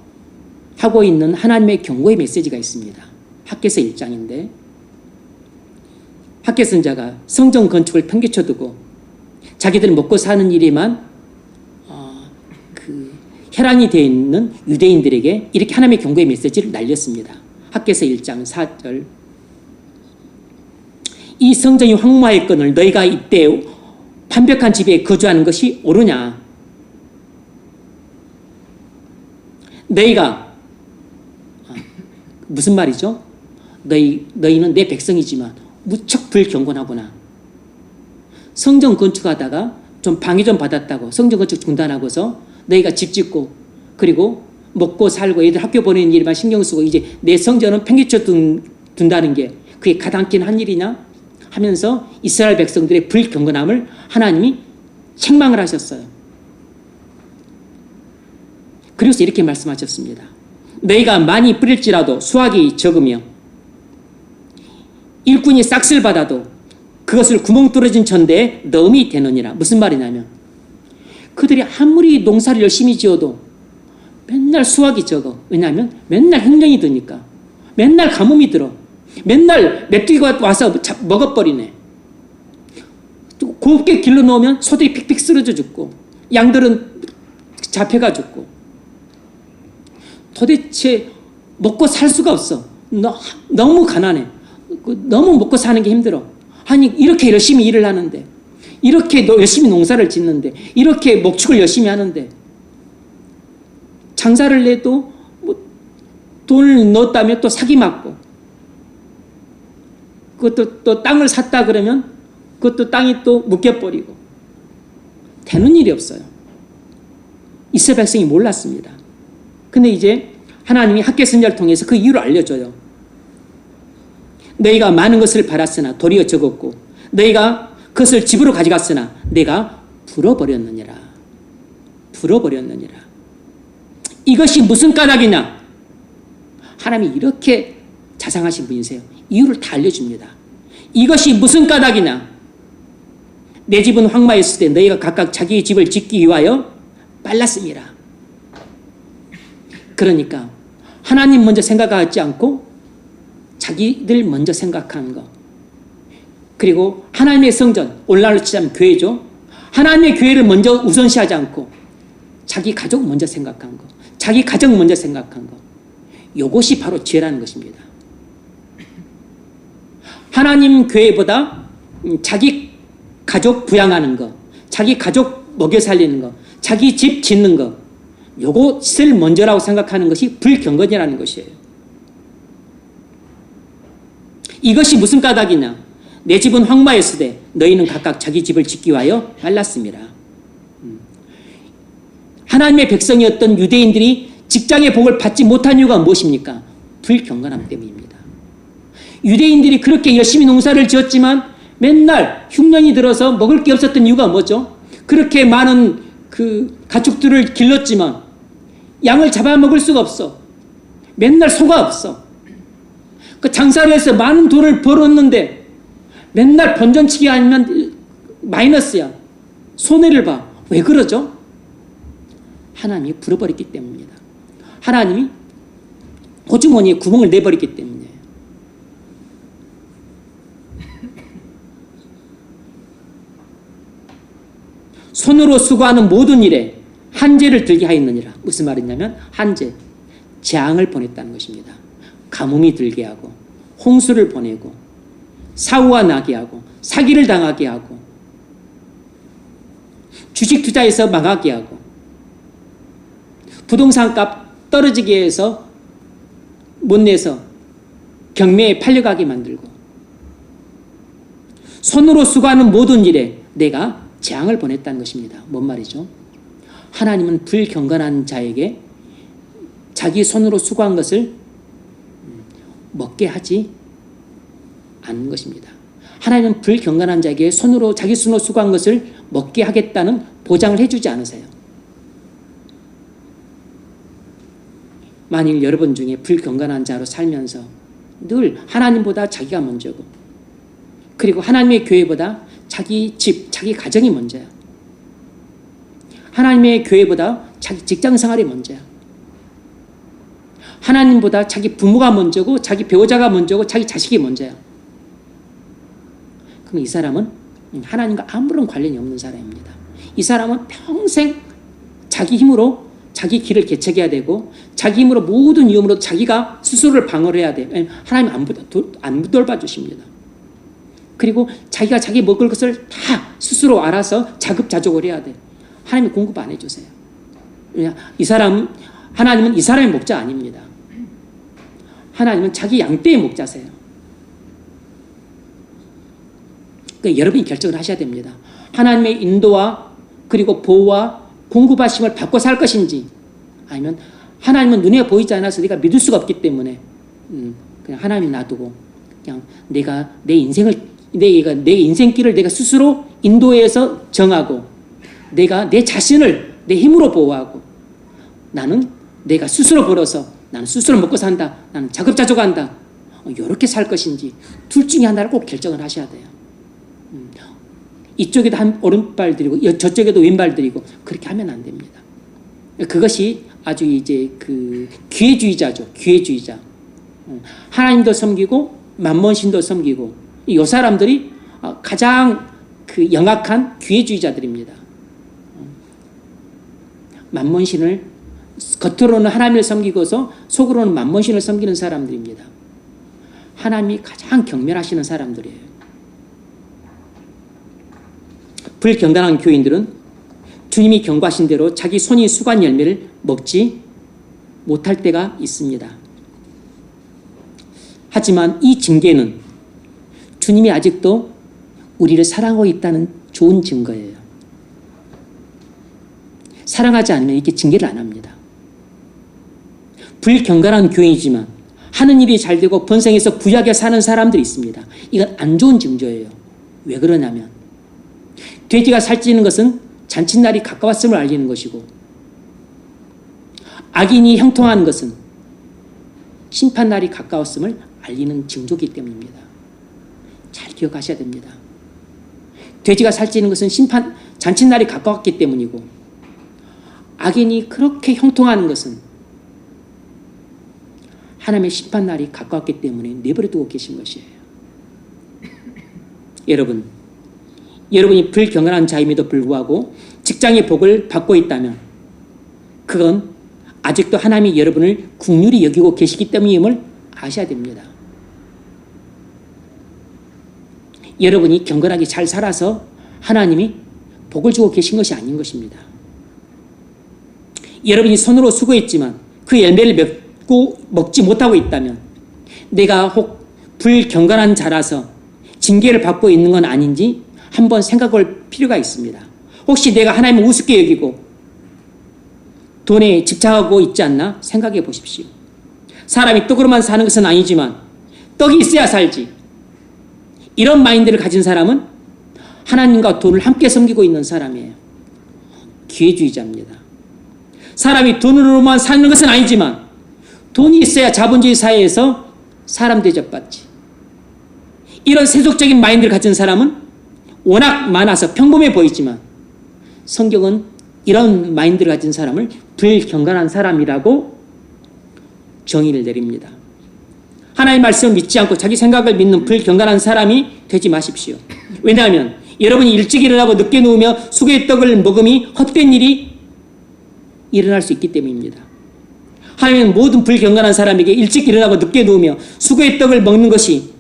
하고 있는 하나님의 경고의 메시지가 있습니다. 학계서 1장인데 학계 선지자가 성전 건축을 평균쳐 두고 자기들 먹고 사는 일에만 혈안이 되어 있는 유대인들에게 이렇게 하나님의 경고의 메시지를 날렸습니다. 학계서 1장 4절 이 성전이 황무하였거늘 너희가 이때 완벽한 집에 거주하는 것이 옳으냐. 너희가 무슨 말이죠? 너희는 내 백성이지만 무척 불경건하구나. 성전 건축하다가 좀 방해 좀 받았다고 성전 건축 중단하고서 너희가 집 짓고 그리고 먹고 살고 애들 학교 보내는 일만 신경 쓰고 이제 내 성전은 팽개쳐 둔다는 게 그게 가당키는 한 일이냐? 하면서 이스라엘 백성들의 불경건함을 하나님이 책망을 하셨어요. 그래서 이렇게 말씀하셨습니다. 너희가 많이 뿌릴지라도 수확이 적으며 일꾼이 싹쓸 받아도 그것을 구멍 뚫어진 천대에 넣음이 되느니라. 무슨 말이냐면 그들이 아무리 농사를 열심히 지어도 맨날 수확이 적어. 왜냐하면 맨날 횡령이 드니까. 맨날 가뭄이 들어. 맨날 메뚜기가 와서 먹어버리네. 곱게 길러 놓으면 소들이 픽픽 쓰러져 죽고 양들은 잡혀가 죽고 도대체 먹고 살 수가 없어. 너무 가난해. 너무 먹고 사는 게 힘들어. 아니 이렇게 열심히 일을 하는데 이렇게 열심히 농사를 짓는데 이렇게 목축을 열심히 하는데 장사를 내도 뭐 돈을 넣었다면 또 사기 맞고 그것도 또 땅을 샀다 그러면 그것도 땅이 또 묶여버리고 되는 일이 없어요. 이스라엘 백성이 몰랐습니다. 근데 이제 하나님이 학개 선지자를 통해서 그 이유를 알려줘요. 너희가 많은 것을 팔았으나 도리어 적었고 너희가 그것을 집으로 가져갔으나 내가 불어버렸느니라. 불어버렸느니라. 이것이 무슨 까닭이냐? 하나님이 이렇게 자상하신 분이세요. 이유를 다 알려줍니다. 이것이 무슨 까닭이냐? 내 집은 황마였을 때 너희가 각각 자기 집을 짓기 위하여 빨랐습니다. 그러니까 하나님 먼저 생각하지 않고 자기들 먼저 생각하는 거. 그리고 하나님의 성전, 오늘날로 치자면 교회죠. 하나님의 교회를 먼저 우선시하지 않고 자기 가족 먼저 생각한 거. 자기 가정 먼저 생각한 거. 이것이 바로 죄라는 것입니다. 하나님 교회보다 자기 가족 부양하는 거, 자기 가족 먹여 살리는 거, 자기 집 짓는 거, 요것을 먼저라고 생각하는 것이 불경건이라는 것이에요. 이것이 무슨 까닭이냐? 내 집은 황마였으되 너희는 각각 자기 집을 짓기 위하여 말랐습니다. 하나님의 백성이었던 유대인들이 직장의 복을 받지 못한 이유가 무엇입니까? 불경건함 때문입니다. 유대인들이 그렇게 열심히 농사를 지었지만 맨날 흉년이 들어서 먹을 게 없었던 이유가 뭐죠? 그렇게 많은 그 가축들을 길렀지만 양을 잡아먹을 수가 없어. 맨날 소가 없어. 그 장사를 해서 많은 돈을 벌었는데 맨날 번전치기 아니면 마이너스야. 손해를 봐. 왜 그러죠? 하나님이 불어버렸기 때문입니다. 하나님이 호주머니에 구멍을 내버렸기 때문이에요. 손으로 수고하는 모든 일에 한재를 들게 하였느니라. 무슨 말이냐면 한재, 재앙을 보냈다는 것입니다. 가뭄이 들게 하고 홍수를 보내고 사고가 나게 하고 사기를 당하게 하고 주식 투자에서 망하게 하고 부동산 값 떨어지게 해서 못 내서 경매에 팔려가게 만들고 손으로 수고하는 모든 일에 내가 재앙을 보냈다는 것입니다. 뭔 말이죠? 하나님은 불경건한 자에게 자기 손으로 수고한 것을 먹게 하지 않는 것입니다. 하나님은 불경건한 자에게 자기 손으로 수고한 것을 먹게 하겠다는 보장을 해주지 않으세요. 만일 여러분 중에 불경건한 자로 살면서 늘 하나님보다 자기가 먼저고 그리고 하나님의 교회보다 자기 집, 자기 가정이 먼저야. 하나님의 교회보다 자기 직장 생활이 먼저야. 하나님보다 자기 부모가 먼저고 자기 배우자가 먼저고 자기 자식이 먼저야. 그럼 이 사람은 하나님과 아무런 관련이 없는 사람입니다. 이 사람은 평생 자기 힘으로 자기 길을 개척해야 되고 자기 힘으로 모든 위험으로 자기가 스스로를 방어를 해야 돼요. 하나님 안 돌봐주십니다. 그리고 자기가 자기 먹을 것을 다 스스로 알아서 자급자족을 해야 돼. 하나님이 공급 안 해주세요. 하나님은 이 사람의 목자 아닙니다. 하나님은 자기 양떼의 목자세요. 그러니까 여러분이 결정을 하셔야 됩니다. 하나님의 인도와 그리고 보호와 공급하심을 받고 살 것인지 아니면 하나님은 눈에 보이지 않아서 네가 믿을 수가 없기 때문에 그냥 하나님 놔두고 그냥 내가 내 인생을 내 인생길을 내가 스스로 인도해서 정하고 내가 내 자신을 내 힘으로 보호하고 나는 내가 스스로 벌어서 나는 스스로 먹고 산다. 나는 자급자족한다. 이렇게 살 것인지 둘 중에 하나를 꼭 결정을 하셔야 돼요. 이쪽에도 한 오른발 들이고 저쪽에도 왼발 들이고 그렇게 하면 안 됩니다. 그것이 아주 이제 그 기회주의자죠. 기회주의자. 하나님도 섬기고 만몬신도 섬기고 이 사람들이 가장 그 영악한 기회주의자들입니다. 만몬신을 겉으로는 하나님을 섬기고서 속으로는 만몬신을 섬기는 사람들입니다. 하나님이 가장 경멸하시는 사람들이에요. 불경건한 교인들은 주님이 경고하신 대로 자기 손이 수고한 열매를 먹지 못할 때가 있습니다. 하지만 이 징계는 주님이 아직도 우리를 사랑하고 있다는 좋은 증거예요. 사랑하지 않으면 이렇게 징계를 안 합니다. 불경건한 교인이지만 하는 일이 잘 되고 번성해서 부유하게 사는 사람들이 있습니다. 이건 안 좋은 징조예요. 왜 그러냐면 돼지가 살찌는 것은 잔칫날이 가까웠음을 알리는 것이고 악인이 형통하는 것은 심판날이 가까웠음을 알리는 징조이기 때문입니다. 잘 기억하셔야 됩니다. 돼지가 살찌는 것은 잔칫날이 가까웠기 때문이고 악인이 그렇게 형통하는 것은 하나님의 심판날이 가까웠기 때문에 내버려 두고 계신 것이에요. 여러분이 불경건한 자임에도 불구하고 직장의 복을 받고 있다면 그건 아직도 하나님이 여러분을 긍휼히 여기고 계시기 때문임을 아셔야 됩니다. 여러분이 경건하게 잘 살아서 하나님이 복을 주고 계신 것이 아닌 것입니다. 여러분이 손으로 수고했지만 그 열매를 먹지 못하고 있다면 내가 혹 불경건한 자라서 징계를 받고 있는 건 아닌지 한번 생각할 필요가 있습니다. 혹시 내가 하나님을 우습게 여기고 돈에 집착하고 있지 않나 생각해 보십시오. 사람이 떡으로만 사는 것은 아니지만 떡이 있어야 살지. 이런 마인드를 가진 사람은 하나님과 돈을 함께 섬기고 있는 사람이에요. 기회주의자입니다. 사람이 돈으로만 사는 것은 아니지만 돈이 있어야 자본주의 사회에서 사람 대접받지. 이런 세속적인 마인드를 가진 사람은 워낙 많아서 평범해 보이지만 성경은 이런 마인드를 가진 사람을 불경건한 사람이라고 정의를 내립니다. 하나님의 말씀을 믿지 않고 자기 생각을 믿는 불경건한 사람이 되지 마십시오. 왜냐하면 여러분이 일찍 일어나고 늦게 누우며 수고의 떡을 먹음이 헛된 일이 일어날 수 있기 때문입니다. 하나님은 모든 불경건한 사람에게 일찍 일어나고 늦게 누우며 수고의 떡을 먹는 것이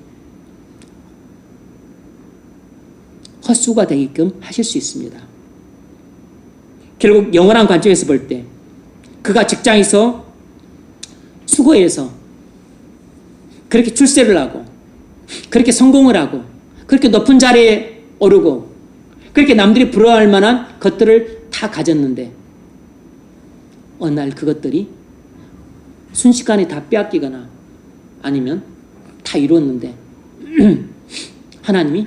헛수고가 되게끔 하실 수 있습니다. 결국 영원한 관점에서 볼 때 그가 직장에서 수고해서 그렇게 출세를 하고 그렇게 성공을 하고 그렇게 높은 자리에 오르고 그렇게 남들이 부러워할 만한 것들을 다 가졌는데 어느 날 그것들이 순식간에 다 빼앗기거나 아니면 다 이루었는데 하나님이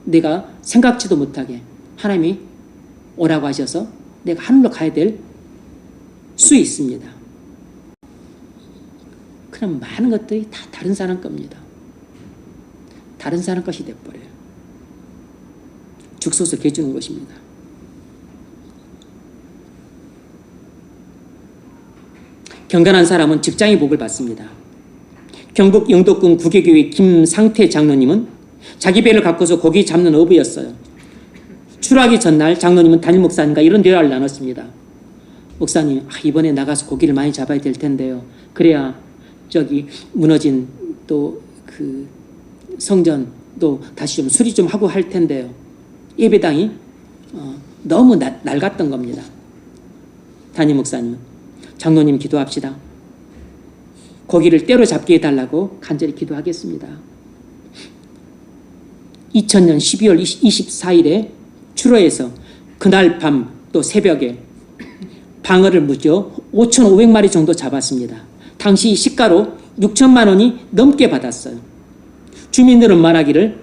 내가 생각지도 못하게 하나님이 오라고 하셔서 내가 하늘로 가야 될 수 있습니다. 그럼 많은 것들이 다 다른 사람 겁니다. 다른 사람 것이 돼버려요. 죽소서 개주는 것입니다. 경건한 사람은 직장의 복을 받습니다. 경북 영덕군 구계교회 김상태 장로님은 자기 배를 갖고서 고기 잡는 어부였어요. 출하기 전날 장로님은 담임 목사님과 이런 대화를 나눴습니다. 목사님, 이번에 나가서 고기를 많이 잡아야 될 텐데요. 그래야 저기 무너진 또 그 성전도 다시 좀 수리 좀 하고 할 텐데요. 예배당이 너무 낡았던 겁니다. 담임 목사님은 장로님 기도합시다. 고기를 때로잡게 해달라고 간절히 기도하겠습니다. 2000년 12월 24일에 출하에서 그날 밤 또 새벽에 방어를 무려 5,500마리 정도 잡았습니다. 당시 시가로 6천만 원이 넘게 받았어요. 주민들은 말하기를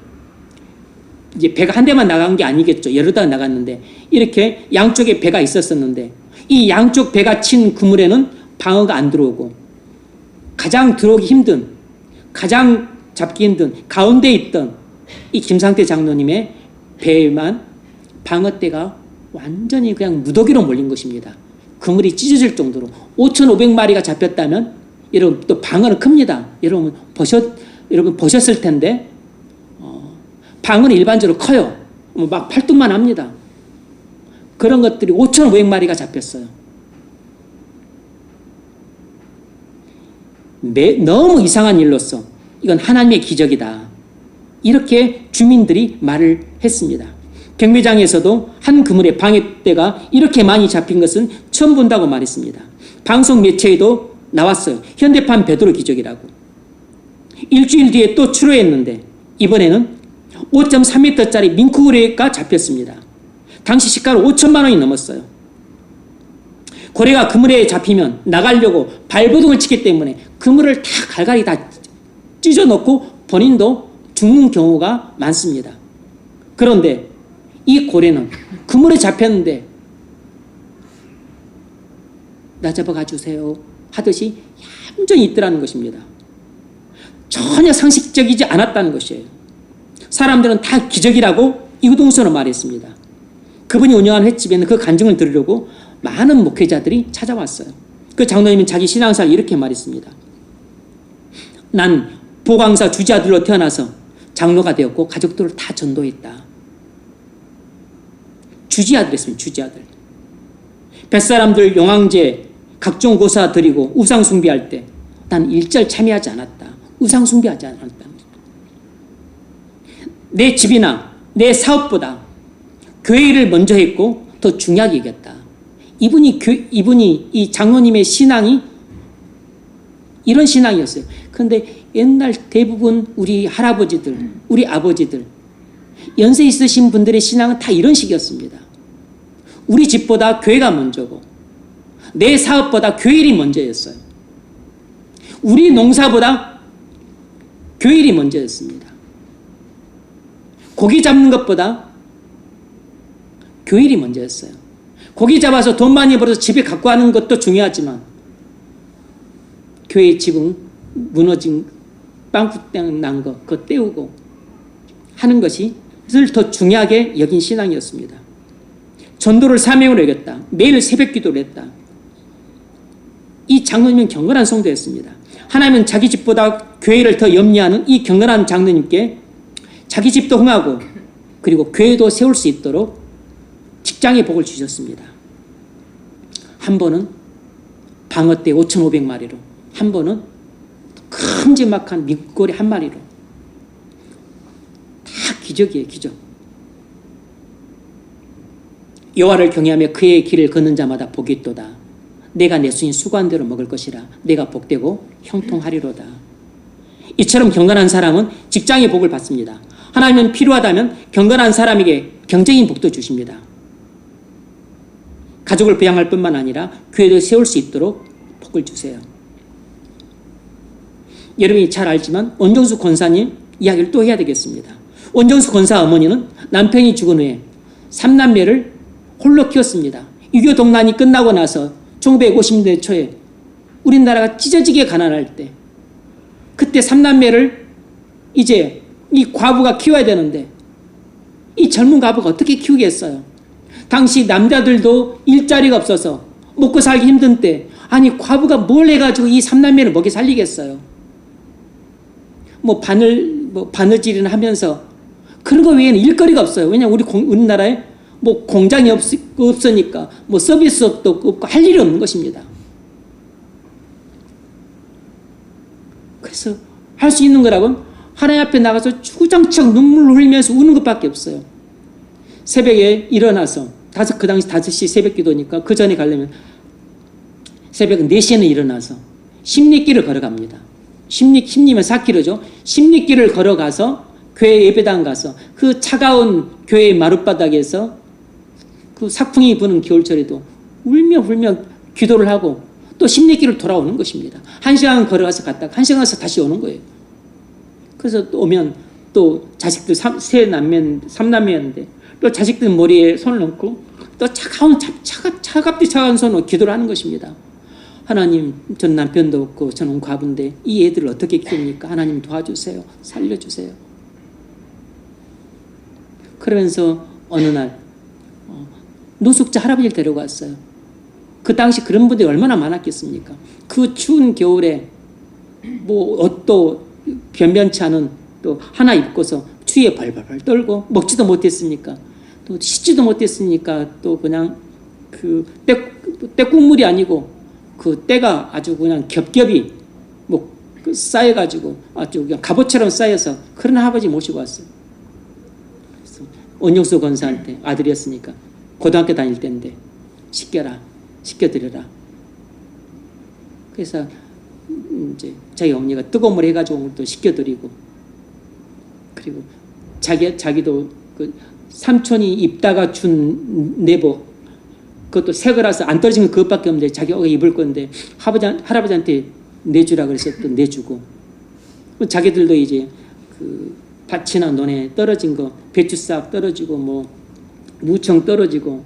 이제 배가 한 대만 나간 게 아니겠죠. 여러 대 나갔는데 이렇게 양쪽에 배가 있었었는데 이 양쪽 배가 친 그물에는 방어가 안 들어오고 가장 들어오기 힘든, 가장 잡기 힘든 가운데 있던 이 김상태 장로님의 배에만 방어대가 완전히 그냥 무더기로 몰린 것입니다. 그물이 찢어질 정도로 5,500마리가 잡혔다면 여러분 또 방어는 큽니다. 여러분 보셨을 텐데 방어는 일반적으로 커요. 막 팔뚝만 합니다. 그런 것들이 5,500마리가 잡혔어요. 너무 이상한 일로서 이건 하나님의 기적이다. 이렇게 주민들이 말을 했습니다. 경매장에서도 한 그물의 방해대가 이렇게 많이 잡힌 것은 처음 본다고 말했습니다. 방송 매체에도 나왔어요. 현대판 베드로 기적이라고. 일주일 뒤에 또 출호했는데 이번에는 5.3m짜리 밍크고래가 잡혔습니다. 당시 시가로 5천만 원이 넘었어요. 고래가 그물에 잡히면 나가려고 발버둥을 치기 때문에 그물을 다 갈갈이 다 찢어놓고 본인도 죽는 경우가 많습니다. 그런데 이 고래는 그물에 잡혔는데 나 잡아가 주세요 하듯이 얌전히 있더라는 것입니다. 전혀 상식적이지 않았다는 것이에요. 사람들은 다 기적이라고 이구동성으로 말했습니다. 그분이 운영하는 횟집에는 그 간증을 들으려고 많은 목회자들이 찾아왔어요. 그 장로님은 자기 신앙사를 이렇게 말했습니다. 난 보강사 주지아들로 태어나서 장로가 되었고 가족들을 다 전도했다. 주지아들 했습니다. 주지아들. 뱃사람들 용왕제 각종 고사 드리고 우상 숭배할 때 난 일절 참여하지 않았다. 우상 숭배하지 않았다. 내 집이나 내 사업보다 교회 일을 먼저 했고 더 중요하게 여겼다. 이분이 이 장로님의 신앙이 이런 신앙이었어요. 그런데 옛날 대부분 우리 할아버지들, 우리 아버지들, 연세 있으신 분들의 신앙은 다 이런 식이었습니다. 우리 집보다 교회가 먼저고 내 사업보다 교회 일이 먼저였어요. 우리 농사보다 교회 일이 먼저였습니다. 고기 잡는 것보다 교회 일이 먼저였어요. 고기 잡아서 돈 많이 벌어서 집에 갖고 가는 것도 중요하지만 교회 지붕 무너진 빵꾸땅 난 거 그거 떼우고 하는 것이 더 중요하게 여긴 신앙이었습니다. 전도를 사명으로 여겼다. 매일 새벽 기도를 했다. 이 장로님은 경건한 성도였습니다. 하나님은 자기 집보다 교회를 더 염려하는 이 경건한 장로님께 자기 집도 흥하고 그리고 교회도 세울 수 있도록 직장의 복을 주셨습니다. 한 번은 방어대 5,500마리로, 한 번은 큼지막한 밍크고래 한 마리로. 다 기적이에요, 기적. 여호와를 경외하며 그의 길을 걷는 자마다 복이 있도다. 내가 내 수인 수고한 대로 먹을 것이라. 내가 복되고 형통하리로다. 이처럼 경건한 사람은 직장의 복을 받습니다. 하나님은 필요하다면 경건한 사람에게 경제인 복도 주십니다. 가족을 부양할 뿐만 아니라 교회를 세울 수 있도록 복을 주세요. 여러분이 잘 알지만 원정수 권사님 이야기를 또 해야 되겠습니다. 원정수 권사 어머니는 남편이 죽은 후에 3남매를 홀로 키웠습니다. 유교 동란이 끝나고 나서 1950년대 초에 우리나라가 찢어지게 가난할 때 그때 3남매를 이제 이 과부가 키워야 되는데 이 젊은 과부가 어떻게 키우겠어요? 당시 남자들도 일자리가 없어서 먹고 살기 힘든 때 아니 과부가 뭘 해가지고 이 3남매를 먹여 살리겠어요? 바느질이나 하면서 그런 거 외에는 일거리가 없어요. 왜냐하면 우리나라에 공장이 없으니까 서비스업도 없고 할 일이 없는 것입니다. 그래서 할 수 있는 거라고는 하나님 앞에 나가서 주구장창 눈물을 흘리면서 우는 것밖에 없어요. 새벽에 일어나서 그 당시 5시 새벽 기도니까 그 전에 가려면 새벽 4시에는 일어나서 십리길을 걸어갑니다. 십리면 4km죠. 십리길을 걸어가서 교회 예배당 가서 그 차가운 교회 마룻바닥에서 그 사풍이 부는 겨울철에도 울며 불며 기도를 하고 또 십리길을 돌아오는 것입니다. 1시간 걸어가서 갔다가 1시간 가서 다시 오는 거예요. 그래서 또 오면 또 자식들 세 남매, 삼남매였는데 또 자식들 머리에 손을 얹고 또 차갑디 차가운 손으로 기도를 하는 것입니다. 하나님, 전 남편도 없고 저는 과부인데 이 애들을 어떻게 키웁니까? 하나님 도와주세요. 살려주세요. 그러면서 어느 날 노숙자 할아버지를 데려갔어요. 그 당시 그런 분들이 얼마나 많았겠습니까? 그 추운 겨울에 뭐 옷도 변변치 않은 또 하나 입고서 추위에 벌벌벌 떨고 먹지도 못했으니까 또 씻지도 못했으니까 또 그냥 그 때국물이 아니고 그 때가 아주 그냥 겹겹이 뭐 쌓여가지고 아주 그냥 갑옷처럼 쌓여서 그런 할아버지 모시고 왔어요. 그래서 원영수 권사한테 아들이었으니까 고등학교 다닐 때인데 씻겨드려라. 그래서 이제 자기 어머니가 뜨거운 물 해가지고 또 씻겨드리고 그리고 자기도 그 삼촌이 입다가 준 내복 그것도 새 거라서 안 떨어지면 그것밖에 없는데 자기가 입을 건데 할아버지한테 내주라 그래서 또 내주고 자기들도 이제 그 밭이나 논에 떨어진 거 배추 싹 떨어지고 뭐 무청 떨어지고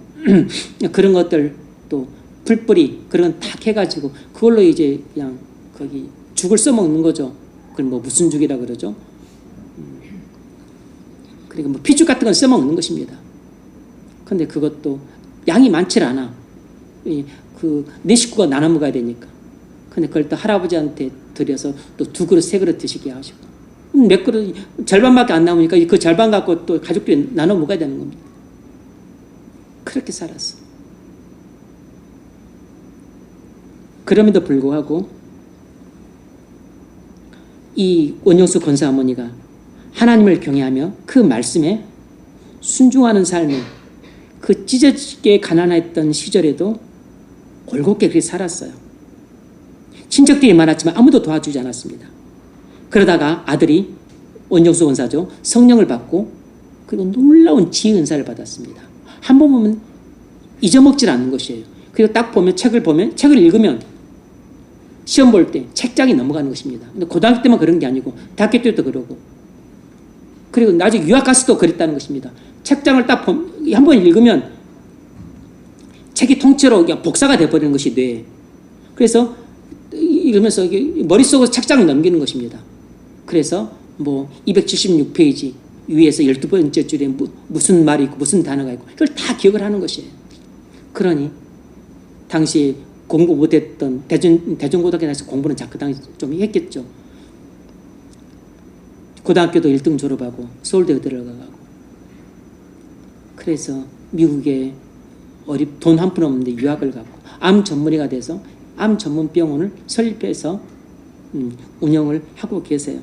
그런 것들 또 풀뿌리 그런 건 탁 해가지고 그걸로 이제 그냥 거기 죽을 써먹는 거죠. 그걸 뭐 무슨 죽이라 그러죠. 그러니까 뭐 피죽 같은 건 써먹는 것입니다. 근데 그것도 양이 많질 않아. 그 네 식구가 나눠 먹어야 되니까. 근데 그걸 또 할아버지한테 드려서 또 2그릇 3그릇 드시게 하시고 몇 그릇 절반밖에 안 남으니까 그 절반 갖고 또 가족들이 나눠 먹어야 되는 겁니다. 그렇게 살았어. 그럼에도 불구하고 이 원영수 권사 어머니가 하나님을 경외하며 그 말씀에 순종하는 삶을 그 찢어지게 가난했던 시절에도 골곶게 그렇게 살았어요. 친척들이 많았지만 아무도 도와주지 않았습니다. 그러다가 아들이 원영수 권사죠. 성령을 받고 그리고 놀라운 지혜 은사를 받았습니다. 한 번 보면 잊어먹질 않는 것이에요. 그리고 딱 보면 책을 읽으면 시험 볼 때 책장이 넘어가는 것입니다. 근데 고등학교 때만 그런 게 아니고 대학교 때도 그러고 그리고 나중에 유학 가서도 그랬다는 것입니다. 책장을 딱 한 번 읽으면 책이 통째로 그냥 복사가 돼버리는 것이 뇌에. 그래서 읽으면서 머릿속으로 책장을 넘기는 것입니다. 그래서 뭐 276페이지 위에서 12번째 줄에 무슨 말이 있고 무슨 단어가 있고 이걸 다 기억을 하는 것이에요. 그러니 당시 공부 못했던 대전고등학교 나서 공부는 그 당시 좀 했겠죠. 고등학교도 1등 졸업하고 서울대 들어가고 그래서 미국에 돈 한 푼 없는데 유학을 가고 암 전문의가 돼서 암 전문 병원을 설립해서 운영을 하고 계세요.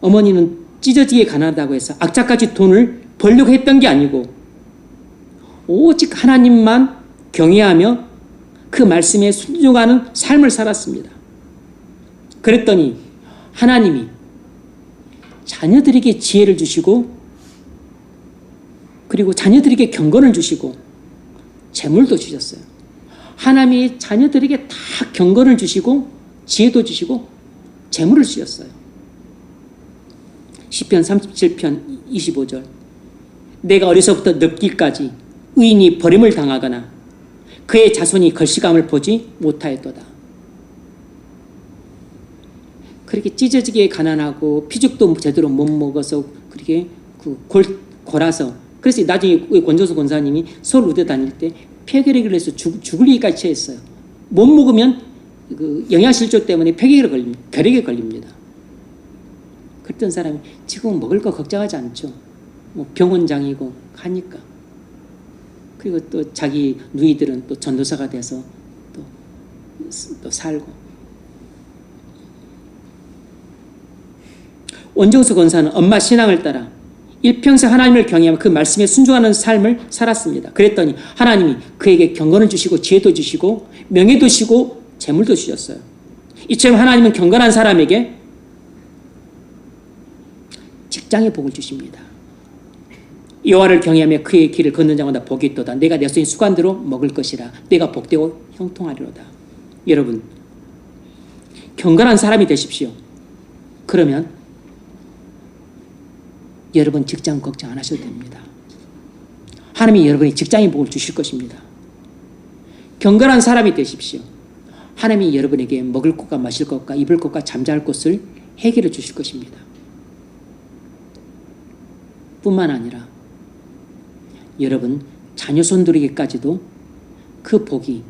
어머니는 찢어지게 가난하다고 해서 악착같이 돈을 벌려고 했던 게 아니고 오직 하나님만 경외하며 그 말씀에 순종하는 삶을 살았습니다. 그랬더니 하나님이 자녀들에게 지혜를 주시고 그리고 자녀들에게 경건을 주시고 재물도 주셨어요. 하나님이 자녀들에게 다 경건을 주시고 지혜도 주시고 재물을 주셨어요. 시편 37편 25절 내가 어려서부터 늙기까지 의인이 버림을 당하거나 그의 자손이 걸시감을 보지 못하였도다. 그렇게 찢어지게 가난하고 피죽도 제대로 못 먹어서 그렇게 골아서 그래서 나중에 권정수 권사님이 서울 의대 다닐 때 폐결핵을 해서 죽을 일까지 처했어요. 못 먹으면 그 영양실조 때문에 결핵에 걸립니다. 그랬던 사람이 지금은 먹을 거 걱정하지 않죠. 뭐 병원장이고 하니까. 그리고 또 자기 누이들은 또 전도사가 돼서 또 살고. 원정수 권사는 엄마 신앙을 따라 일평생 하나님을 경외하며 그 말씀에 순종하는 삶을 살았습니다. 그랬더니 하나님이 그에게 경건을 주시고 지혜도 주시고 명예도 주시고 재물도 주셨어요. 이처럼 하나님은 경건한 사람에게 직장의 복을 주십니다. 여호와를 경외하며 그의 길을 걷는 자마다 복이 있도다. 내가 내 손이 수간대로 먹을 것이라. 내가 복되고 형통하리로다. 여러분, 경건한 사람이 되십시오. 그러면 여러분 직장 걱정 안 하셔도 됩니다. 하나님이 여러분이 직장의 복을 주실 것입니다. 경건한 사람이 되십시오. 하나님이 여러분에게 먹을 것과 마실 것과 입을 것과 잠잘 것을 해결해 주실 것입니다. 뿐만 아니라 여러분 자녀 손들에게까지도 그 복이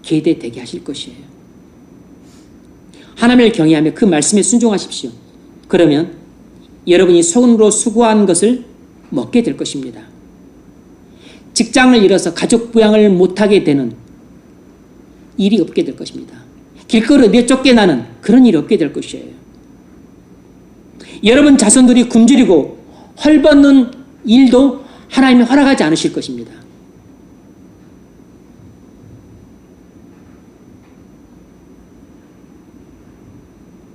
계대되게 하실 것이에요. 하나님을 경외하며 그 말씀에 순종하십시오. 그러면 여러분이 손으로 수고한 것을 먹게 될 것입니다. 직장을 잃어서 가족 부양을 못하게 되는 일이 없게 될 것입니다. 길거리에 내쫓겨나는 그런 일이 없게 될 것이에요. 여러분 자손들이 굶주리고 헐벗는 일도 하나님이 허락하지 않으실 것입니다.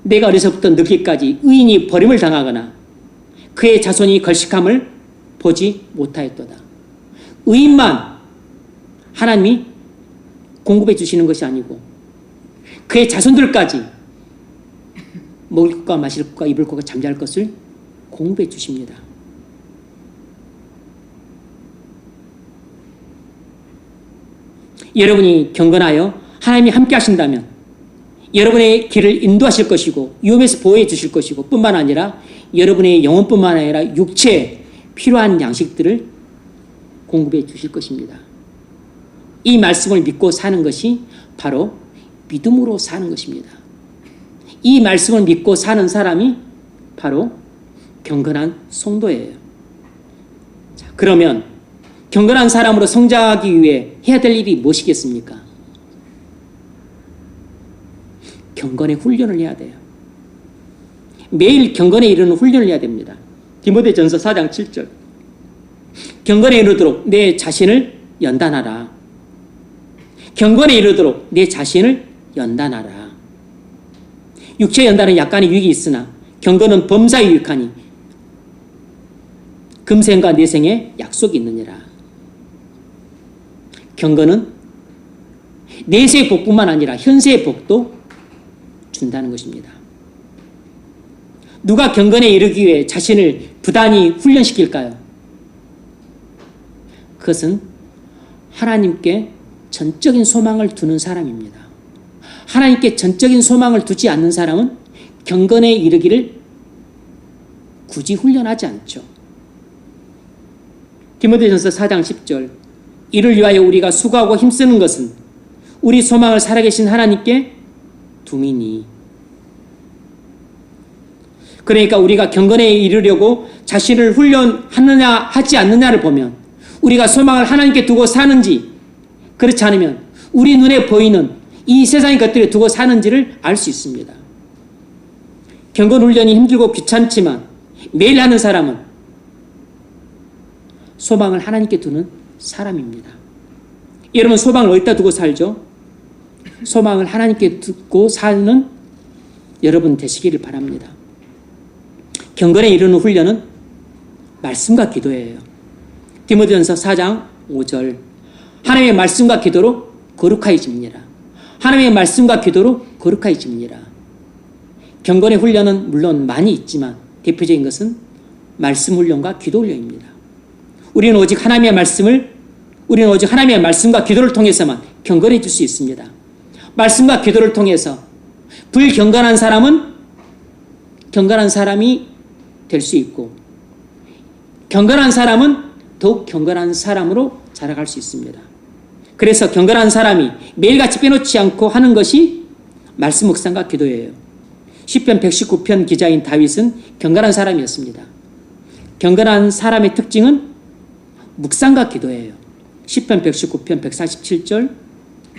내가 어려서부터 늙기까지 의인이 버림을 당하거나 그의 자손이 걸식함을 보지 못하였도다. 의인만 하나님이 공급해 주시는 것이 아니고 그의 자손들까지 먹을 것과 마실 것과 입을 것과 잠잘 것을 공급해 주십니다. 여러분이 경건하여 하나님이 함께 하신다면 여러분의 길을 인도하실 것이고 위험에서 보호해 주실 것이고 뿐만 아니라 여러분의 영혼뿐만 아니라 육체에 필요한 양식들을 공급해 주실 것입니다. 이 말씀을 믿고 사는 것이 바로 믿음으로 사는 것입니다. 이 말씀을 믿고 사는 사람이 바로 경건한 성도예요. 자, 그러면 경건한 사람으로 성장하기 위해 해야 될 일이 무엇이겠습니까? 경건의 훈련을 해야 돼요. 매일 경건에 이르는 훈련을 해야 됩니다. 디모데전서 4장 7절. 경건에 이르도록 내 자신을 연단하라. 경건에 이르도록 내 자신을 연단하라. 육체 연단은 약간의 유익이 있으나 경건은 범사에 유익하니 금생과 내생에 약속이 있느니라. 경건은 내세의 복뿐만 아니라 현세의 복도 준다는 것입니다. 누가 경건에 이르기 위해 자신을 부단히 훈련시킬까요? 그것은 하나님께 전적인 소망을 두는 사람입니다. 하나님께 전적인 소망을 두지 않는 사람은 경건에 이르기를 굳이 훈련하지 않죠. 디모데전서 4장 10절. 이를 위하여 우리가 수고하고 힘쓰는 것은 우리 소망을 살아계신 하나님께 둠이니. 그러니까 우리가 경건에 이르려고 자신을 훈련하느냐 하지 않느냐를 보면 우리가 소망을 하나님께 두고 사는지 그렇지 않으면 우리 눈에 보이는 이 세상의 것들을 두고 사는지를 알 수 있습니다. 경건 훈련이 힘들고 귀찮지만 매일 하는 사람은 소망을 하나님께 두는 사람입니다. 여러분 소망을 어디다 두고 살죠? 소망을 하나님께 두고 사는 여러분 되시기를 바랍니다. 경건에 이르는 훈련은 말씀과 기도예요. 디모데전서 4장 5절. 하나님의 말씀과 기도로 거룩하여집니다. 하나님의 말씀과 기도로 거룩하여집니다. 경건의 훈련은 물론 많이 있지만 대표적인 것은 말씀 훈련과 기도 훈련입니다. 우리는 오직 하나님의 말씀과 기도를 통해서만 경건해질 수 있습니다. 말씀과 기도를 통해서 불경건한 사람은 경건한 사람이 될 수 있고 경건한 사람은 더욱 경건한 사람으로 자라갈 수 있습니다. 그래서 경건한 사람이 매일같이 빼놓지 않고 하는 것이 말씀 묵상과 기도예요. 시편 119편 기자인 다윗은 경건한 사람이었습니다. 경건한 사람의 특징은 묵상과 기도예요. 시편 119편 147절.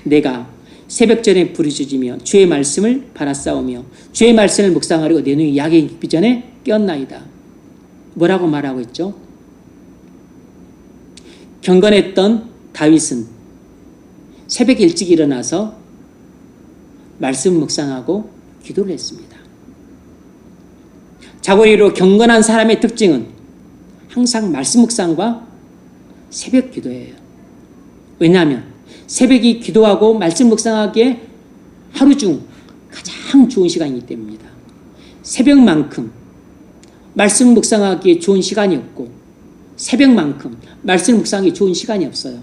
내가 새벽전에 부르짖으며 주의 말씀을 바라싸우며 주의 말씀을 묵상하려고 내 눈이 약에 익기 전에 깨었나이다. 뭐라고 말하고 있죠? 경건했던 다윗은 새벽 일찍 일어나서 말씀 묵상하고 기도를 했습니다. 자고리로 경건한 사람의 특징은 항상 말씀 묵상과 새벽 기도예요. 왜냐하면 새벽이 기도하고 말씀 묵상하기에 하루 중 가장 좋은 시간이기 때문입니다. 새벽만큼 말씀 묵상하기에 좋은 시간이 없고 새벽만큼 말씀 묵상하기 좋은 시간이 없어요.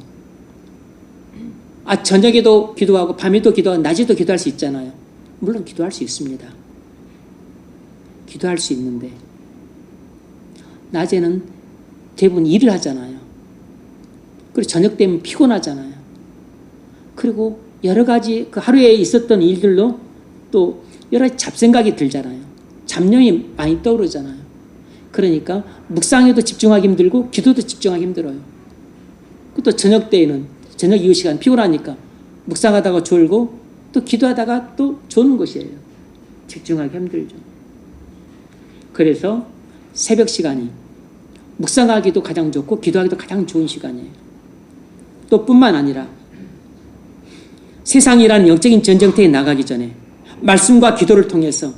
저녁에도 기도하고 밤에도 기도하고 낮에도 기도할 수 있잖아요. 물론 기도할 수 있습니다. 기도할 수 있는데 낮에는 대부분 일을 하잖아요. 그리고 저녁 되면 피곤하잖아요. 그리고 여러 가지 그 하루에 있었던 일들로 또 여러 가지 잡생각이 들잖아요. 잡념이 많이 떠오르잖아요. 그러니까 묵상에도 집중하기 힘들고 기도도 집중하기 힘들어요. 또 저녁 때에는 저녁 이후 시간 피곤하니까 묵상하다가 졸고 또 기도하다가 또 조는 것이에요. 집중하기 힘들죠. 그래서 새벽 시간이 묵상하기도 가장 좋고 기도하기도 가장 좋은 시간이에요. 또 뿐만 아니라 세상이라는 영적인 전쟁터에 나가기 전에 말씀과 기도를 통해서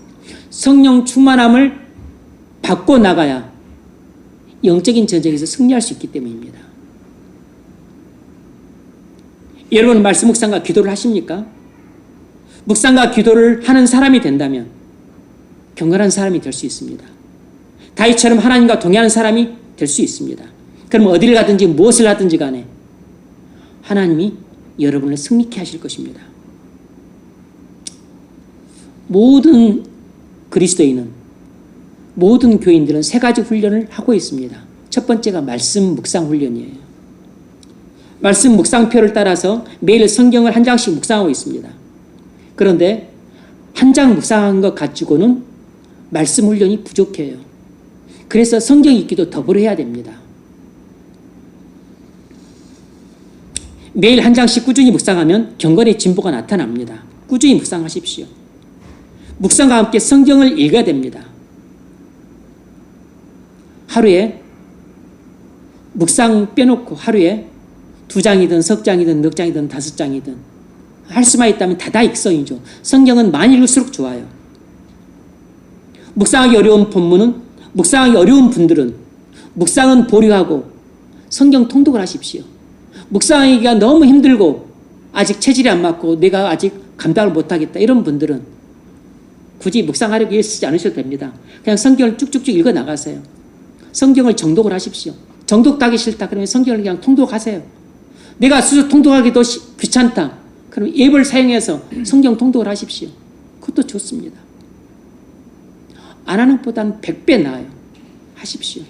성령 충만함을 받고 나가야 영적인 전쟁에서 승리할 수 있기 때문입니다. 여러분은 말씀 묵상과 기도를 하십니까? 묵상과 기도를 하는 사람이 된다면 경건한 사람이 될 수 있습니다. 다윗처럼 하나님과 동행하는 사람이 될 수 있습니다. 그럼 어디를 가든지 무엇을 하든지 간에 하나님이 여러분을 승리케 하실 것입니다. 모든 그리스도인은, 모든 교인들은 세 가지 훈련을 하고 있습니다. 첫 번째가 말씀 묵상 훈련이에요. 말씀 묵상표를 따라서 매일 성경을 한 장씩 묵상하고 있습니다. 그런데 한 장 묵상한 것 가지고는 말씀 훈련이 부족해요. 그래서 성경 읽기도 더불어 해야 됩니다. 매일 한 장씩 꾸준히 묵상하면 경건의 진보가 나타납니다. 꾸준히 묵상하십시오. 묵상과 함께 성경을 읽어야 됩니다. 하루에 묵상 빼놓고 하루에 2장이든 석 장이든 넉 장이든 5장이든 할 수만 있다면 다다 익성이죠. 성경은 많이 읽을수록 좋아요. 묵상하기 어려운 본문은, 묵상하기 어려운 분들은 묵상은 보류하고 성경 통독을 하십시오. 묵상하기가 너무 힘들고 아직 체질이 안 맞고 내가 아직 감당을 못하겠다 이런 분들은 굳이 묵상하려고 애쓰지 않으셔도 됩니다. 그냥 성경을 쭉쭉쭉 읽어 나가세요. 성경을 정독을 하십시오. 정독도 하기 싫다 그러면 성경을 그냥 통독하세요. 내가 스스로 통독하기도 귀찮다 그럼 앱을 사용해서 성경 통독을 하십시오. 그것도 좋습니다. 안 하는 것보다는 100배 나아요. 하십시오.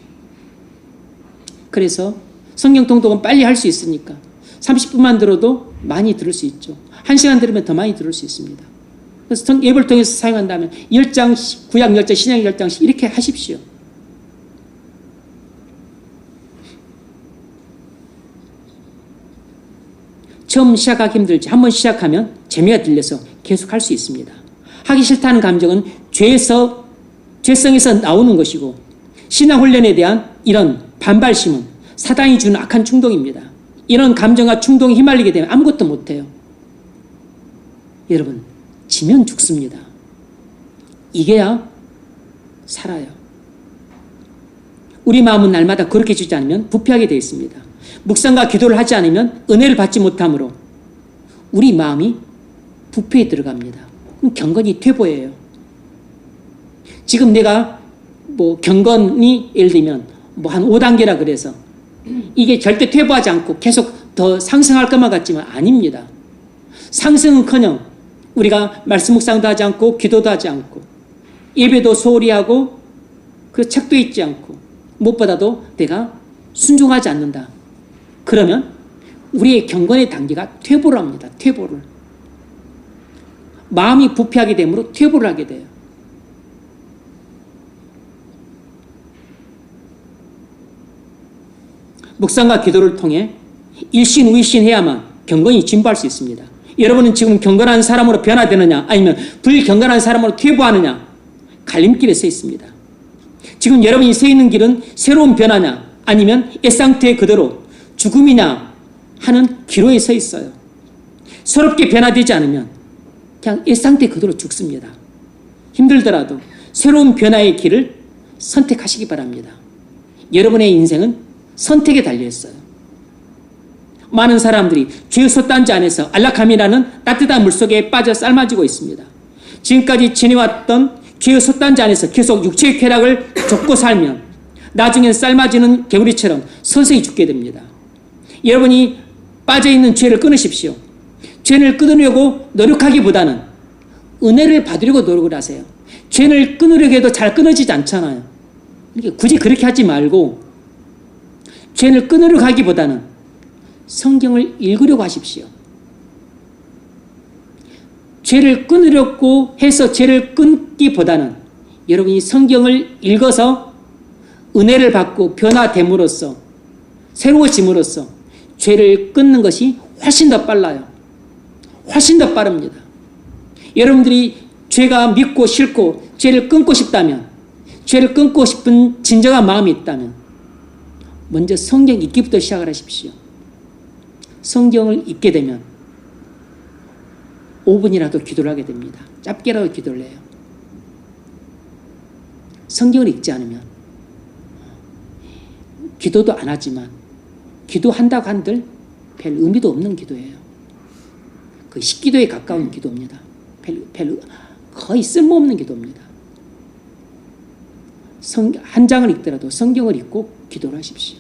그래서 성경 통독은 빨리 할 수 있으니까 30분만 들어도 많이 들을 수 있죠. 1시간 들으면 더 많이 들을 수 있습니다. 그래서 앱을 통해서 사용한다면 10장씩, 구약 10장, 신약 10장씩 이렇게 하십시오. 처음 시작하기 힘들지 한번 시작하면 재미가 들려서 계속 할 수 있습니다. 하기 싫다는 감정은 죄성에서 나오는 것이고 신앙훈련에 대한 이런 반발심은 사단이 주는 악한 충동입니다. 이런 감정과 충동에 휘말리게 되면 아무것도 못해요. 여러분, 지면 죽습니다. 이겨야 살아요. 우리 마음은 날마다 그렇게 주지 않으면 부패하게 되어 있습니다. 묵상과 기도를 하지 않으면 은혜를 받지 못하므로 우리 마음이 부패에 들어갑니다. 그럼 경건이 퇴보예요. 지금 내가 경건이 예를 들면 한 5단계라 그래서 이게 절대 퇴보하지 않고 계속 더 상승할 것만 같지만 아닙니다. 상승은커녕 우리가 말씀 묵상도 하지 않고 기도도 하지 않고 예배도 소홀히 하고 그 책도 읽지 않고 무엇보다도 내가 순종하지 않는다. 그러면 우리의 경건의 단계가 퇴보를 합니다. 퇴보를. 마음이 부패하게 되므로 퇴보를 하게 돼요. 묵상과 기도를 통해 일신우일신해야만 경건이 진보할 수 있습니다. 여러분은 지금 경건한 사람으로 변화되느냐 아니면 불경건한 사람으로 퇴보하느냐 갈림길에 서 있습니다. 지금 여러분이 서 있는 길은 새로운 변화냐 아니면 옛 상태 그대로 죽음이냐 하는 기로에 서 있어요. 새롭게 변화되지 않으면 그냥 옛 상태 그대로 죽습니다. 힘들더라도 새로운 변화의 길을 선택하시기 바랍니다. 여러분의 인생은 선택에 달려있어요. 많은 사람들이 죄의 솥단지 안에서 안락함이라는 따뜻한 물속에 빠져 삶아지고 있습니다. 지금까지 지내왔던 죄의 솥단지 안에서 계속 육체의 쾌락을 좇고 살면 나중엔 삶아지는 개구리처럼 서서히 죽게 됩니다. 여러분이 빠져있는 죄를 끊으십시오. 죄를 끊으려고 노력하기보다는 은혜를 받으려고 노력을 하세요. 죄를 끊으려고 해도 잘 끊어지지 않잖아요. 그러니까 굳이 그렇게 하지 말고 죄를 끊으려고 하기보다는 성경을 읽으려고 하십시오. 죄를 끊으려고 해서 죄를 끊기보다는 여러분이 성경을 읽어서 은혜를 받고 변화됨으로써 새로워짐으로써 죄를 끊는 것이 훨씬 더 빨라요. 훨씬 더 빠릅니다. 여러분들이 죄가 믿고 싫고 죄를 끊고 싶다면, 죄를 끊고 싶은 진정한 마음이 있다면 먼저 성경 읽기부터 시작을 하십시오. 성경을 읽게 되면 5분이라도 기도를 하게 됩니다. 짧게라도 기도를 해요. 성경을 읽지 않으면 기도도 안 하지만 기도한다고 한들 별 의미도 없는 기도예요. 그 식기도에 가까운 기도입니다. 거의 쓸모없는 기도입니다. 한 장을 읽더라도 성경을 읽고 기도를 하십시오.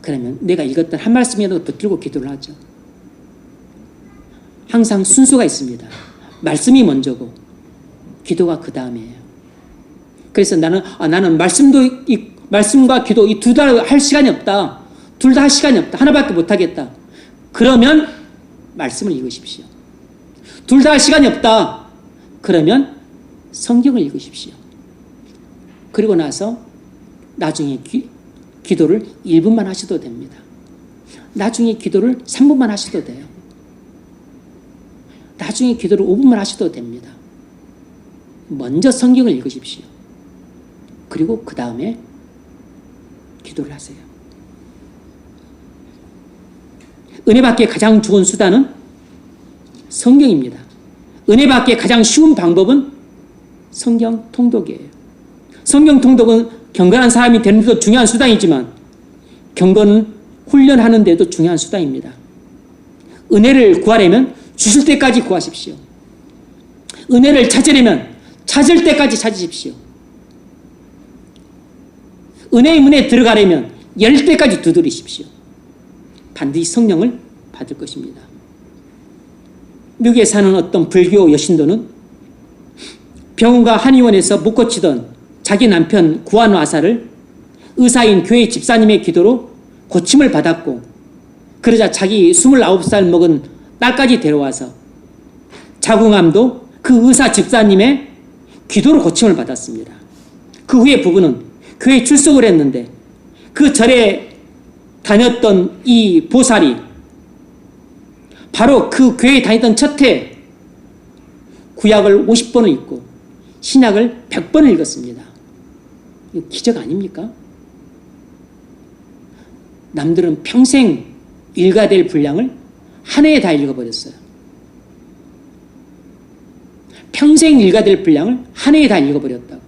그러면 내가 읽었던 한 말씀이라도 붙들고 기도를 하죠. 항상 순서가 있습니다. 말씀이 먼저고 기도가 그 다음이에요. 그래서 나는 말씀과 기도 이 두 달 할 시간이 없다. 둘 다 할 시간이 없다. 하나밖에 못 하겠다. 그러면 말씀을 읽으십시오. 둘 다 할 시간이 없다. 그러면 성경을 읽으십시오. 그리고 나서 나중에 기도를 1분만 하셔도 됩니다. 나중에 기도를 3분만 하셔도 돼요. 나중에 기도를 5분만 하셔도 됩니다. 먼저 성경을 읽으십시오. 그리고 그 다음에 기도를 하세요. 은혜 받기에 가장 좋은 수단은 성경입니다. 은혜 받기에 가장 쉬운 방법은 성경 통독이에요. 성경 통독은 경건한 사람이 되는 데도 중요한 수단이지만 경건은 훈련하는 데도 중요한 수단입니다. 은혜를 구하려면 주실 때까지 구하십시오. 은혜를 찾으려면 찾을 때까지 찾으십시오. 은혜의 문에 들어가려면 열 때까지 두드리십시오. 반드시 성령을 받을 것입니다. 미국에 사는 어떤 불교 여신도는 병원과 한의원에서 못 고치던 자기 남편 구안화사를 의사인 교회 집사님의 기도로 고침을 받았고, 그러자 자기 29살 먹은 딸까지 데려와서 자궁암도 그 의사 집사님의 기도로 고침을 받았습니다. 그 후에 부부는 교회에 출석을 했는데 그 절에 다녔던 이 보살이 바로 그 교회에 다니던 첫 해 구약을 50번을 읽고 신약을 100번을 읽었습니다. 이거 기적 아닙니까? 남들은 평생 읽어야 될 분량을 한 해에 다 읽어버렸어요. 평생 읽어야 될 분량을 한 해에 다 읽어버렸다고.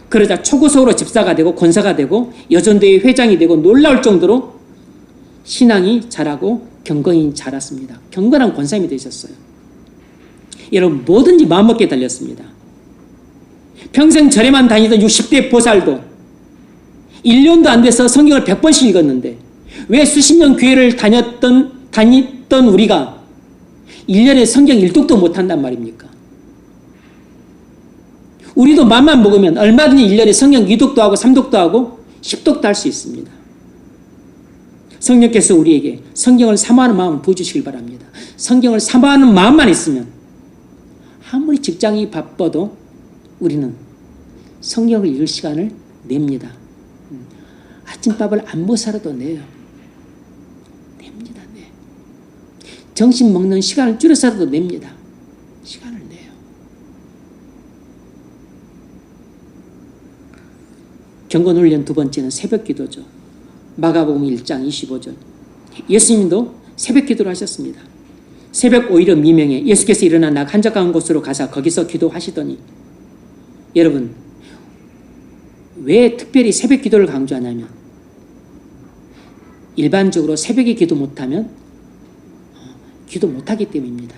그러자 초고속으로 집사가 되고 권사가 되고 여전대회 회장이 되고 놀라울 정도로 신앙이 자라고 경건이 자랐습니다. 경건한 권사님이 되셨어요. 여러분, 뭐든지 마음먹기에 달렸습니다. 평생 절에만 다니던 60대 보살도 1년도 안 돼서 성경을 100번씩 읽었는데 왜 수십 년 교회를 다녔던 우리가 1년에 성경 1독도 못한단 말입니까? 우리도 맘만 먹으면 얼마든지 1년에 성경 2독도 하고 3독도 하고 10독도 할 수 있습니다. 성령께서 우리에게 성경을 사모하는 마음을 부어주시길 바랍니다. 성경을 사모하는 마음만 있으면 아무리 직장이 바빠도 우리는 성경을 읽을 시간을 냅니다. 아침밥을 안 먹어서라도 내요. 냅니다. 네. 점심 먹는 시간을 줄여서라도 냅니다. 시간을 내요. 경건훈련 두 번째는 새벽 기도죠. 마가복음 1장 25절. 예수님도 새벽 기도를 하셨습니다. 새벽 오히려 미명에 예수께서 일어나 낙 한적한 곳으로 가사 거기서 기도하시더니, 여러분, 왜 특별히 새벽 기도를 강조하냐면 일반적으로 새벽에 기도 못하면 기도 못하기 때문입니다.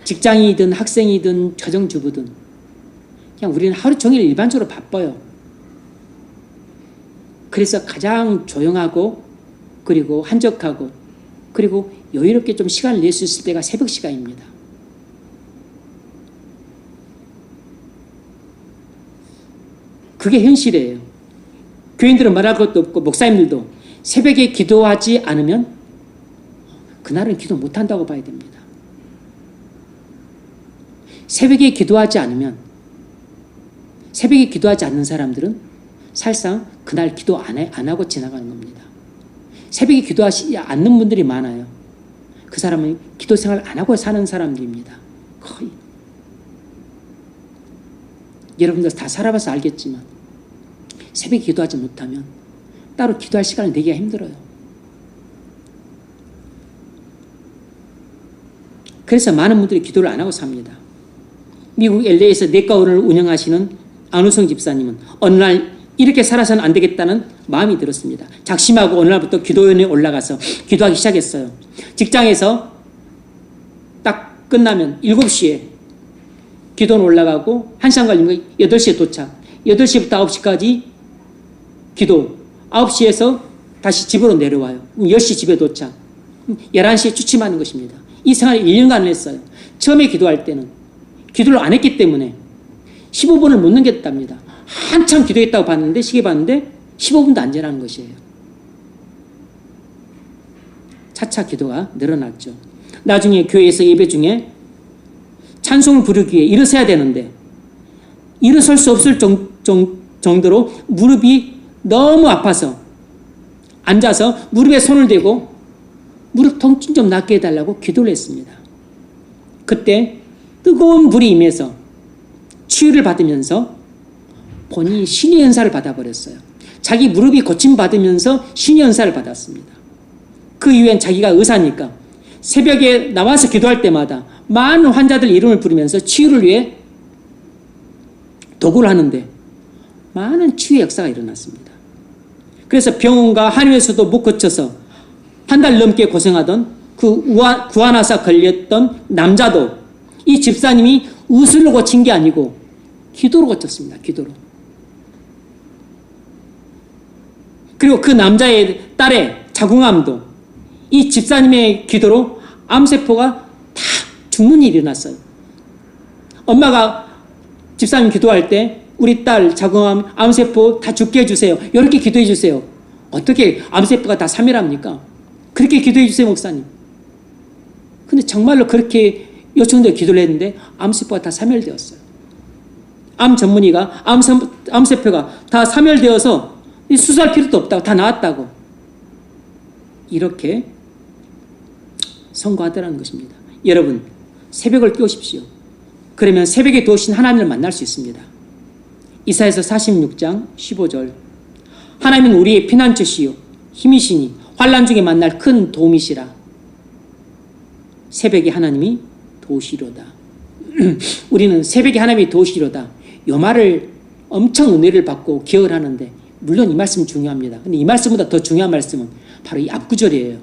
직장이든 학생이든 가정주부든 그냥 우리는 하루 종일 일반적으로 바빠요. 그래서 가장 조용하고 그리고 한적하고 그리고 여유롭게 좀 시간을 낼 수 있을 때가 새벽 시간입니다. 그게 현실이에요. 교인들은 말할 것도 없고 목사님들도 새벽에 기도하지 않으면 그날은 기도 못한다고 봐야 됩니다. 새벽에 기도하지 않으면 새벽에 기도하지 않는 사람들은 사실상 그날 기도 안 하고 지나가는 겁니다. 새벽에 기도하지 않는 분들이 많아요. 그 사람은 기도 생활 안 하고 사는 사람들입니다. 거의. 여러분들 다 살아봐서 알겠지만 새벽에 기도하지 못하면 따로 기도할 시간을 내기가 힘들어요. 그래서 많은 분들이 기도를 안 하고 삽니다. 미국 LA에서 내과원을 운영하시는 안우성 집사님은 어느 날 이렇게 살아서는 안 되겠다는 마음이 들었습니다. 작심하고 어느 날부터 기도원에 올라가서 기도하기 시작했어요. 직장에서 딱 끝나면 7시에 기도원 올라가고 1시간 걸리면 8시에 도착. 8시부터 9시까지 기도. 9시에서 다시 집으로 내려와요. 10시 집에 도착. 11시에 취침하는 것입니다. 이 생활을 1년간 했어요. 처음에 기도할 때는 기도를 안 했기 때문에 15분을 못 넘겼답니다. 한참 기도했다고 봤는데 시계 봤는데 15분도 안 지나는 것이에요. 차차 기도가 늘어났죠. 나중에 교회에서 예배 중에 찬송을 부르기에 일어서야 되는데 일어설 수 없을 정도로 무릎이 너무 아파서 앉아서 무릎에 손을 대고 무릎 통증 좀 낫게 해달라고 기도를 했습니다. 그때 뜨거운 불이 임해서 치유를 받으면서 본인이 신의 은사를 받아버렸어요. 자기 무릎이 고침받으면서 신의 은사를 받았습니다. 그 이후엔 자기가 의사니까 새벽에 나와서 기도할 때마다 많은 환자들 이름을 부르면서 치유를 위해 도구를 하는데 많은 치유의 역사가 일어났습니다. 그래서 병원과 한의원에서도 못 고쳐서 한 달 넘게 고생하던 그 구안화사 걸렸던 남자도 이 집사님이 의술로 고친 게 아니고 기도로 고쳤습니다. 기도로. 그리고 그 남자의 딸의 자궁암도 이 집사님의 기도로 암세포가 다 죽는 일이 일어났어요. 엄마가 집사님 기도할 때 우리 딸 자궁암 암세포 다 죽게 해주세요. 이렇게 기도해 주세요. 어떻게 암세포가 다 사멸합니까? 그렇게 기도해 주세요, 목사님. 근데 정말로 그렇게 요청되어 기도를 했는데 암세포가 다 사멸되었어요. 암 전문의가 암세포가 다 사멸되어서 수술할 필요도 없다고 다 나았다고 이렇게 선고하더라는 것입니다. 여러분 새벽을 깨우십시오. 그러면 새벽에 도우신 하나님을 만날 수 있습니다. 이사야서 46장 15절 하나님은 우리의 피난처시요 힘이시니 환난 중에 만날 큰 도움이시라. 새벽에 하나님이 도우시로다. 우리는 새벽에 하나님이 도우시로다. 이 말을 엄청 은혜를 받고 기억을 하는데 물론 이 말씀 중요합니다. 근데 이 말씀보다 더 중요한 말씀은 바로 이 앞구절이에요.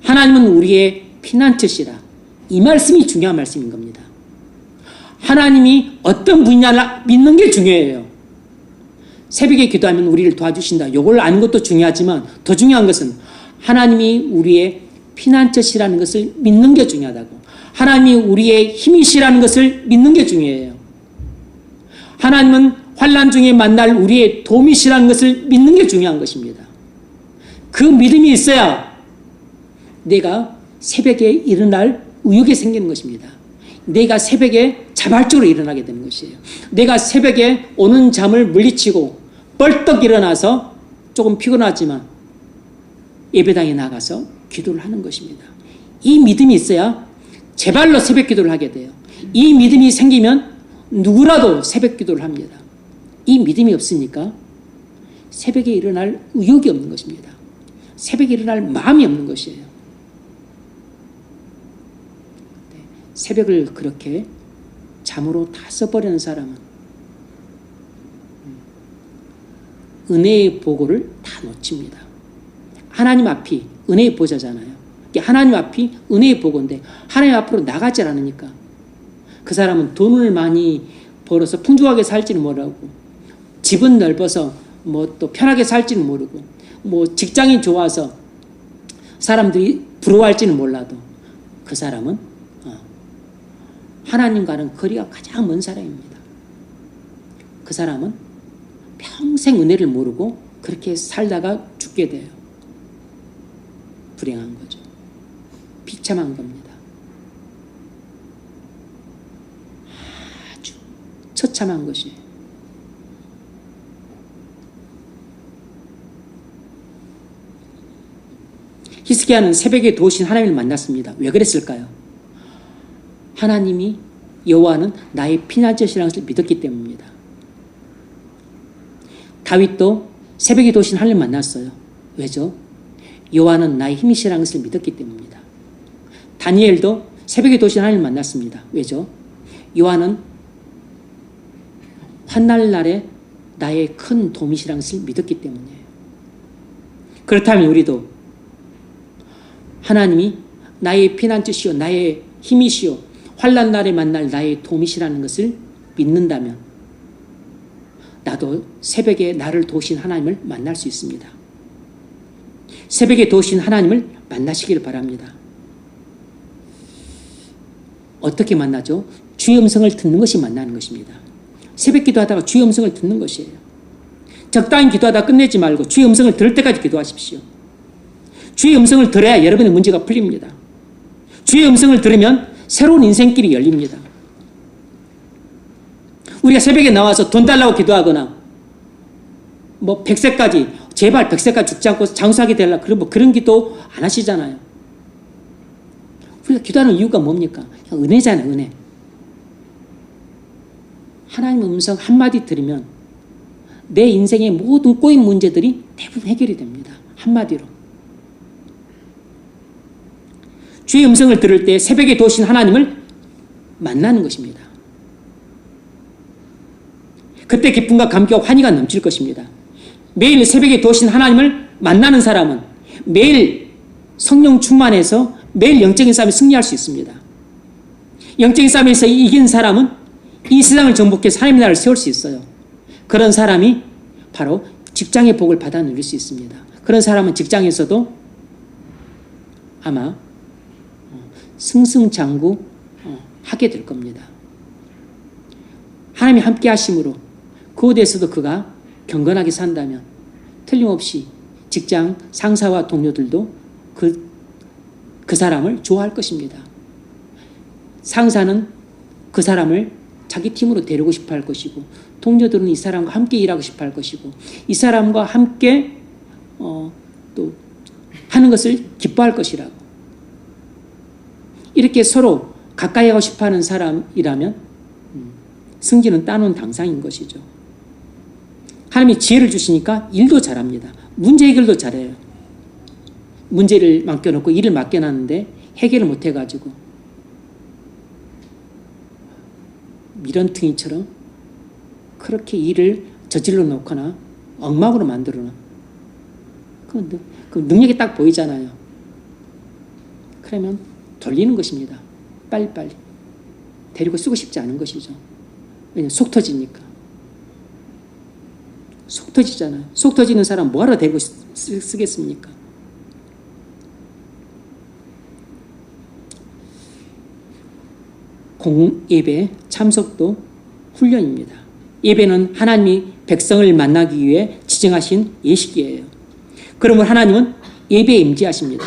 하나님은 우리의 피난처시라. 이 말씀이 중요한 말씀인 겁니다. 하나님이 어떤 분야를 믿는 게 중요해요. 새벽에 기도하면 우리를 도와주신다. 이걸 아는 것도 중요하지만 더 중요한 것은 하나님이 우리의 피난처시라는 것을 믿는 게 중요하다고. 하나님이 우리의 힘이시라는 것을 믿는 게 중요해요. 하나님은 환난 중에 만날 우리의 도움이시라는 것을 믿는 게 중요한 것입니다. 그 믿음이 있어야 내가 새벽에 일어날 의욕이 생기는 것입니다. 내가 새벽에 자발적으로 일어나게 되는 것이에요. 내가 새벽에 오는 잠을 물리치고 벌떡 일어나서 조금 피곤하지만 예배당에 나가서 기도를 하는 것입니다. 이 믿음이 있어야 제발로 새벽 기도를 하게 돼요. 이 믿음이 생기면 누구라도 새벽 기도를 합니다. 이 믿음이 없으니까 새벽에 일어날 의욕이 없는 것입니다. 새벽에 일어날 마음이 없는 것이에요. 새벽을 그렇게 잠으로 다 써버리는 사람은 은혜의 보고를 다 놓칩니다. 하나님 앞이 은혜의 보좌잖아요. 하나님 앞이 은혜의 보고인데 하나님 앞으로 나가지 않으니까 그 사람은 돈을 많이 벌어서 풍족하게 살지는 모르고 집은 넓어서 뭐 또 편하게 살지는 모르고 뭐 직장이 좋아서 사람들이 부러워할지는 몰라도 그 사람은 하나님과는 거리가 가장 먼 사람입니다. 그 사람은 평생 은혜를 모르고 그렇게 살다가 죽게 돼요. 불행한 거죠. 비참한 겁니다. 아주 처참한 것이에요. 히스기야는 새벽에 도우신 하나님을 만났습니다. 왜 그랬을까요? 하나님이 여호와는 나의 피난처시라는 것을 믿었기 때문입니다. 다윗도 새벽에 도우신 하나님을 만났어요. 왜죠? 여호와는 나의 힘이시라는 것을 믿었기 때문입니다. 다니엘도 새벽에 도우신 하나님을 만났습니다. 왜죠? 여호와는 환난 날에 나의 큰 도움이시라는 것을 믿었기 때문이에요. 그렇다면 우리도 하나님이 나의 피난처시요 나의 힘이시요 환난 날에 만날 나의 도움이시라는 것을 믿는다면 나도 새벽에 나를 도우신 하나님을 만날 수 있습니다. 새벽에 도우신 하나님을 만나시길 바랍니다. 어떻게 만나죠? 주의 음성을 듣는 것이 만나는 것입니다. 새벽 기도하다가 주의 음성을 듣는 것이에요. 적당히 기도하다 끝내지 말고 주의 음성을 들을 때까지 기도하십시오. 주의 음성을 들어야 여러분의 문제가 풀립니다. 주의 음성을 들으면 새로운 인생길이 열립니다. 우리가 새벽에 나와서 돈 달라고 기도하거나 뭐 100세까지 제발 100세까지 죽지 않고 장수하게 되려 그런 기도 안 하시잖아요. 우리가 기도하는 이유가 뭡니까? 은혜잖아요. 은혜. 하나님의 음성 한마디 들으면 내 인생의 모든 꼬인 문제들이 대부분 해결이 됩니다. 한마디로. 주의 음성을 들을 때 새벽에 도우신 하나님을 만나는 것입니다. 그때 기쁨과 감격과 환희가 넘칠 것입니다. 매일 새벽에 도우신 하나님을 만나는 사람은 매일 성령 충만해서 매일 영적인 싸움에 승리할 수 있습니다. 영적인 싸움에서 이긴 사람은 이 세상을 정복해서 하나님의 나라를 세울 수 있어요. 그런 사람이 바로 직장의 복을 받아 누릴 수 있습니다. 그런 사람은 직장에서도 아마 승승장구 하게 될 겁니다. 하나님이 함께 하심으로 그곳에서도 그가 경건하게 산다면 틀림없이 직장 상사와 동료들도 그 사람을 좋아할 것입니다. 상사는 그 사람을 자기 팀으로 데리고 싶어 할 것이고 동료들은 이 사람과 함께 일하고 싶어 할 것이고 이 사람과 함께 또 하는 것을 기뻐할 것이라고. 이렇게 서로 가까이 하고 싶어 하는 사람이라면 승진은 따놓은 당상인 것이죠. 하나님이 지혜를 주시니까 일도 잘합니다. 문제 해결도 잘해요. 문제를 맡겨놓고 일을 맡겨놨는데 해결을 못해가지고 미련퉁이처럼 그렇게 일을 저질러 놓거나 엉망으로 만들어 놓은 그 능력이 딱 보이잖아요. 그러면 돌리는 것입니다. 빨리빨리. 데리고 쓰고 싶지 않은 것이죠. 왜냐하면 속 터지니까. 속 터지잖아요. 속 터지는 사람 뭐하러 데리고 쓰겠습니까? 공예배 참석도 훈련입니다. 예배는 하나님이 백성을 만나기 위해 지정하신 예식이에요. 그러므로 하나님은 예배에 임재하십니다.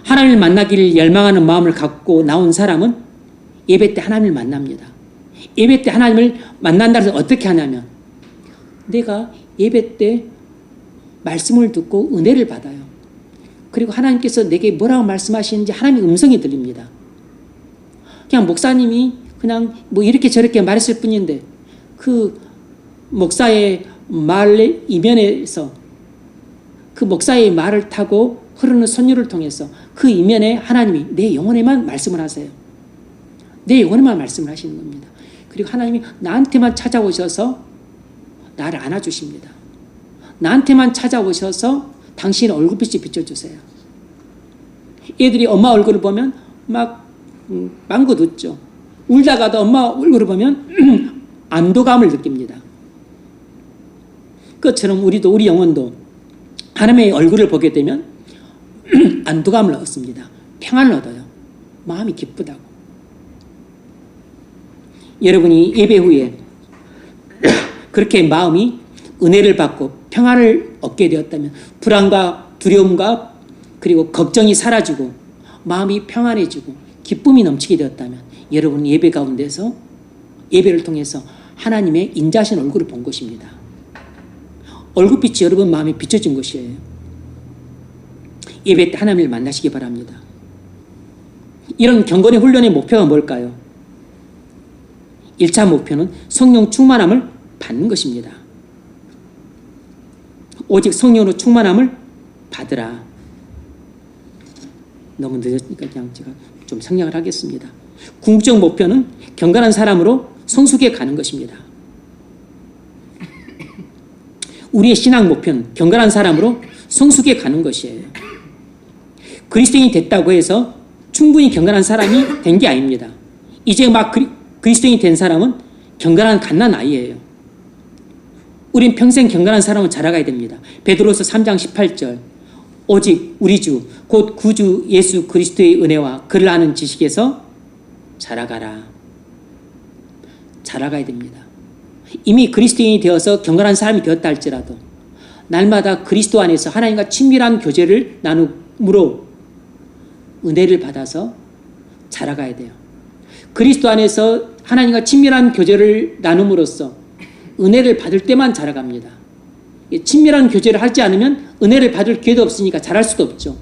하나님을 만나기를 열망하는 마음을 갖고 나온 사람은 예배 때 하나님을 만납니다. 예배 때 하나님을 만난다고 해서 어떻게 하냐면 내가 예배 때 말씀을 듣고 은혜를 받아요. 그리고 하나님께서 내게 뭐라고 말씀하시는지 하나님의 음성이 들립니다. 그냥 목사님이 그냥 뭐 이렇게 저렇게 말했을 뿐인데 그 목사의 말 이면에서 그 목사의 말을 타고 흐르는 선율을 통해서 그 이면에 하나님이 내 영혼에만 말씀을 하세요. 내 영혼에만 말씀을 하시는 겁니다. 그리고 하나님이 나한테만 찾아오셔서 나를 안아주십니다. 나한테만 찾아오셔서 당신의 얼굴빛이 비춰주세요. 애들이 엄마 얼굴을 보면 막 빵긋 웃죠. 울다가도 엄마 얼굴을 보면 안도감을 느낍니다. 그것처럼 우리 영혼도 하나님의 얼굴을 보게 되면 안도감을 얻습니다. 평안을 얻어요. 마음이 기쁘다고. 여러분이 예배 후에 그렇게 마음이 은혜를 받고 평안을 얻게 되었다면, 불안과 두려움과 그리고 걱정이 사라지고 마음이 평안해지고 기쁨이 넘치게 되었다면, 여러분 예배 가운데서, 예배를 통해서 하나님의 인자하신 얼굴을 본 것입니다. 얼굴빛이 여러분 마음에 비춰진 것이에요. 예배 때 하나님을 만나시기 바랍니다. 이런 경건의 훈련의 목표가 뭘까요? 1차 목표는 성령 충만함을 받는 것입니다. 오직 성령으로 충만함을 받으라. 너무 늦었으니까 그냥 제가 좀 생략을 하겠습니다. 궁극적 목표는 경건한 사람으로 성숙해 가는 것입니다. 우리의 신앙 목표는 경건한 사람으로 성숙해 가는 것이에요. 그리스도인이 됐다고 해서 충분히 경건한 사람이 된 게 아닙니다. 이제 막 그리스도인이 된 사람은 경건한 갓난아이예요. 우린 평생 경건한 사람을 자라가야 됩니다. 베드로서 3장 18절, 오직 우리 주 곧 구주 예수 그리스도의 은혜와 그를 아는 지식에서 자라가라. 자라가야 됩니다. 이미 그리스도인이 되어서 경건한 사람이 되었다 할지라도 날마다 그리스도 안에서 하나님과 친밀한 교제를 나눔으로 은혜를 받아서 자라가야 돼요. 그리스도 안에서 하나님과 친밀한 교제를 나눔으로써 은혜를 받을 때만 자라갑니다. 친밀한 교제를 하지 않으면 은혜를 받을 기회도 없으니까 자랄 수도 없죠.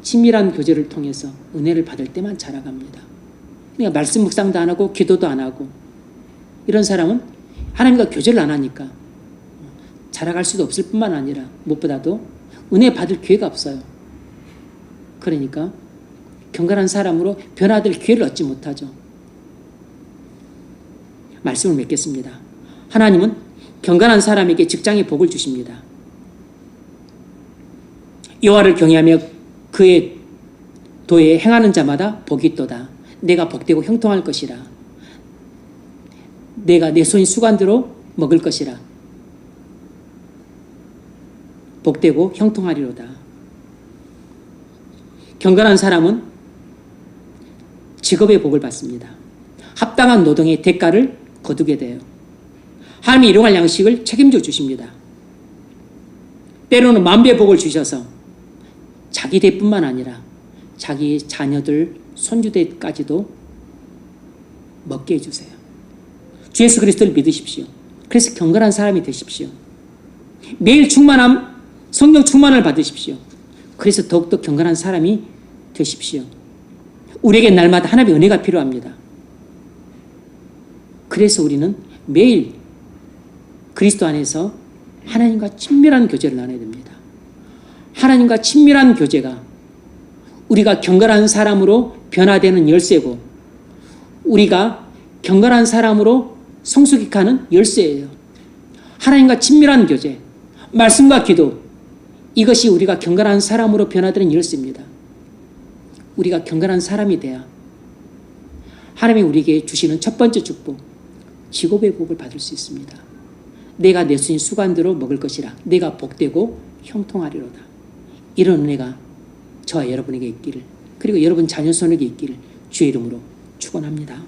친밀한 교제를 통해서 은혜를 받을 때만 자라갑니다. 그러니까 말씀 묵상도 안 하고 기도도 안 하고 이런 사람은 하나님과 교제를 안 하니까 자라갈 수도 없을 뿐만 아니라 무엇보다도 은혜 받을 기회가 없어요. 그러니까 경건한 사람으로 변화될 기회를 얻지 못하죠. 말씀을 맺겠습니다. 하나님은 경건한 사람에게 직장의 복을 주십니다. 여호와를 경외하며 그의 도에 행하는 자마다 복이 있도다. 내가 복되고 형통할 것이라. 내가 내 손이 수관대로 먹을 것이라. 복되고 형통하리로다. 경건한 사람은 직업의 복을 받습니다. 합당한 노동의 대가를 거두게 돼요. 하나님이 일용할 양식을 책임져 주십니다. 때로는 만배의 복을 주셔서 자기 대뿐만 아니라 자기 자녀들, 손주대까지도 먹게 해주세요. 주 예수 그리스도를 믿으십시오. 그래서 경건한 사람이 되십시오. 매일 충만함, 성령 충만을 받으십시오. 그래서 더욱더 경건한 사람이 되십시오. 우리에게 날마다 하나님의 은혜가 필요합니다. 그래서 우리는 매일 그리스도 안에서 하나님과 친밀한 교제를 나눠야 됩니다. 하나님과 친밀한 교제가 우리가 경건한 사람으로 변화되는 열쇠고, 우리가 경건한 사람으로 성숙해 가는 열쇠예요. 하나님과 친밀한 교제, 말씀과 기도, 이것이 우리가 경건한 사람으로 변화되는 열쇠입니다. 우리가 경건한 사람이 돼야 하나님이 우리에게 주시는 첫 번째 축복, 직업의 복을 받을 수 있습니다. 내가 내 손이 수관대로 먹을 것이라. 내가 복되고 형통하리로다. 이런 은혜가 저와 여러분에게 있기를, 그리고 여러분 자녀 손에게 있기를 주의 이름으로 축원합니다.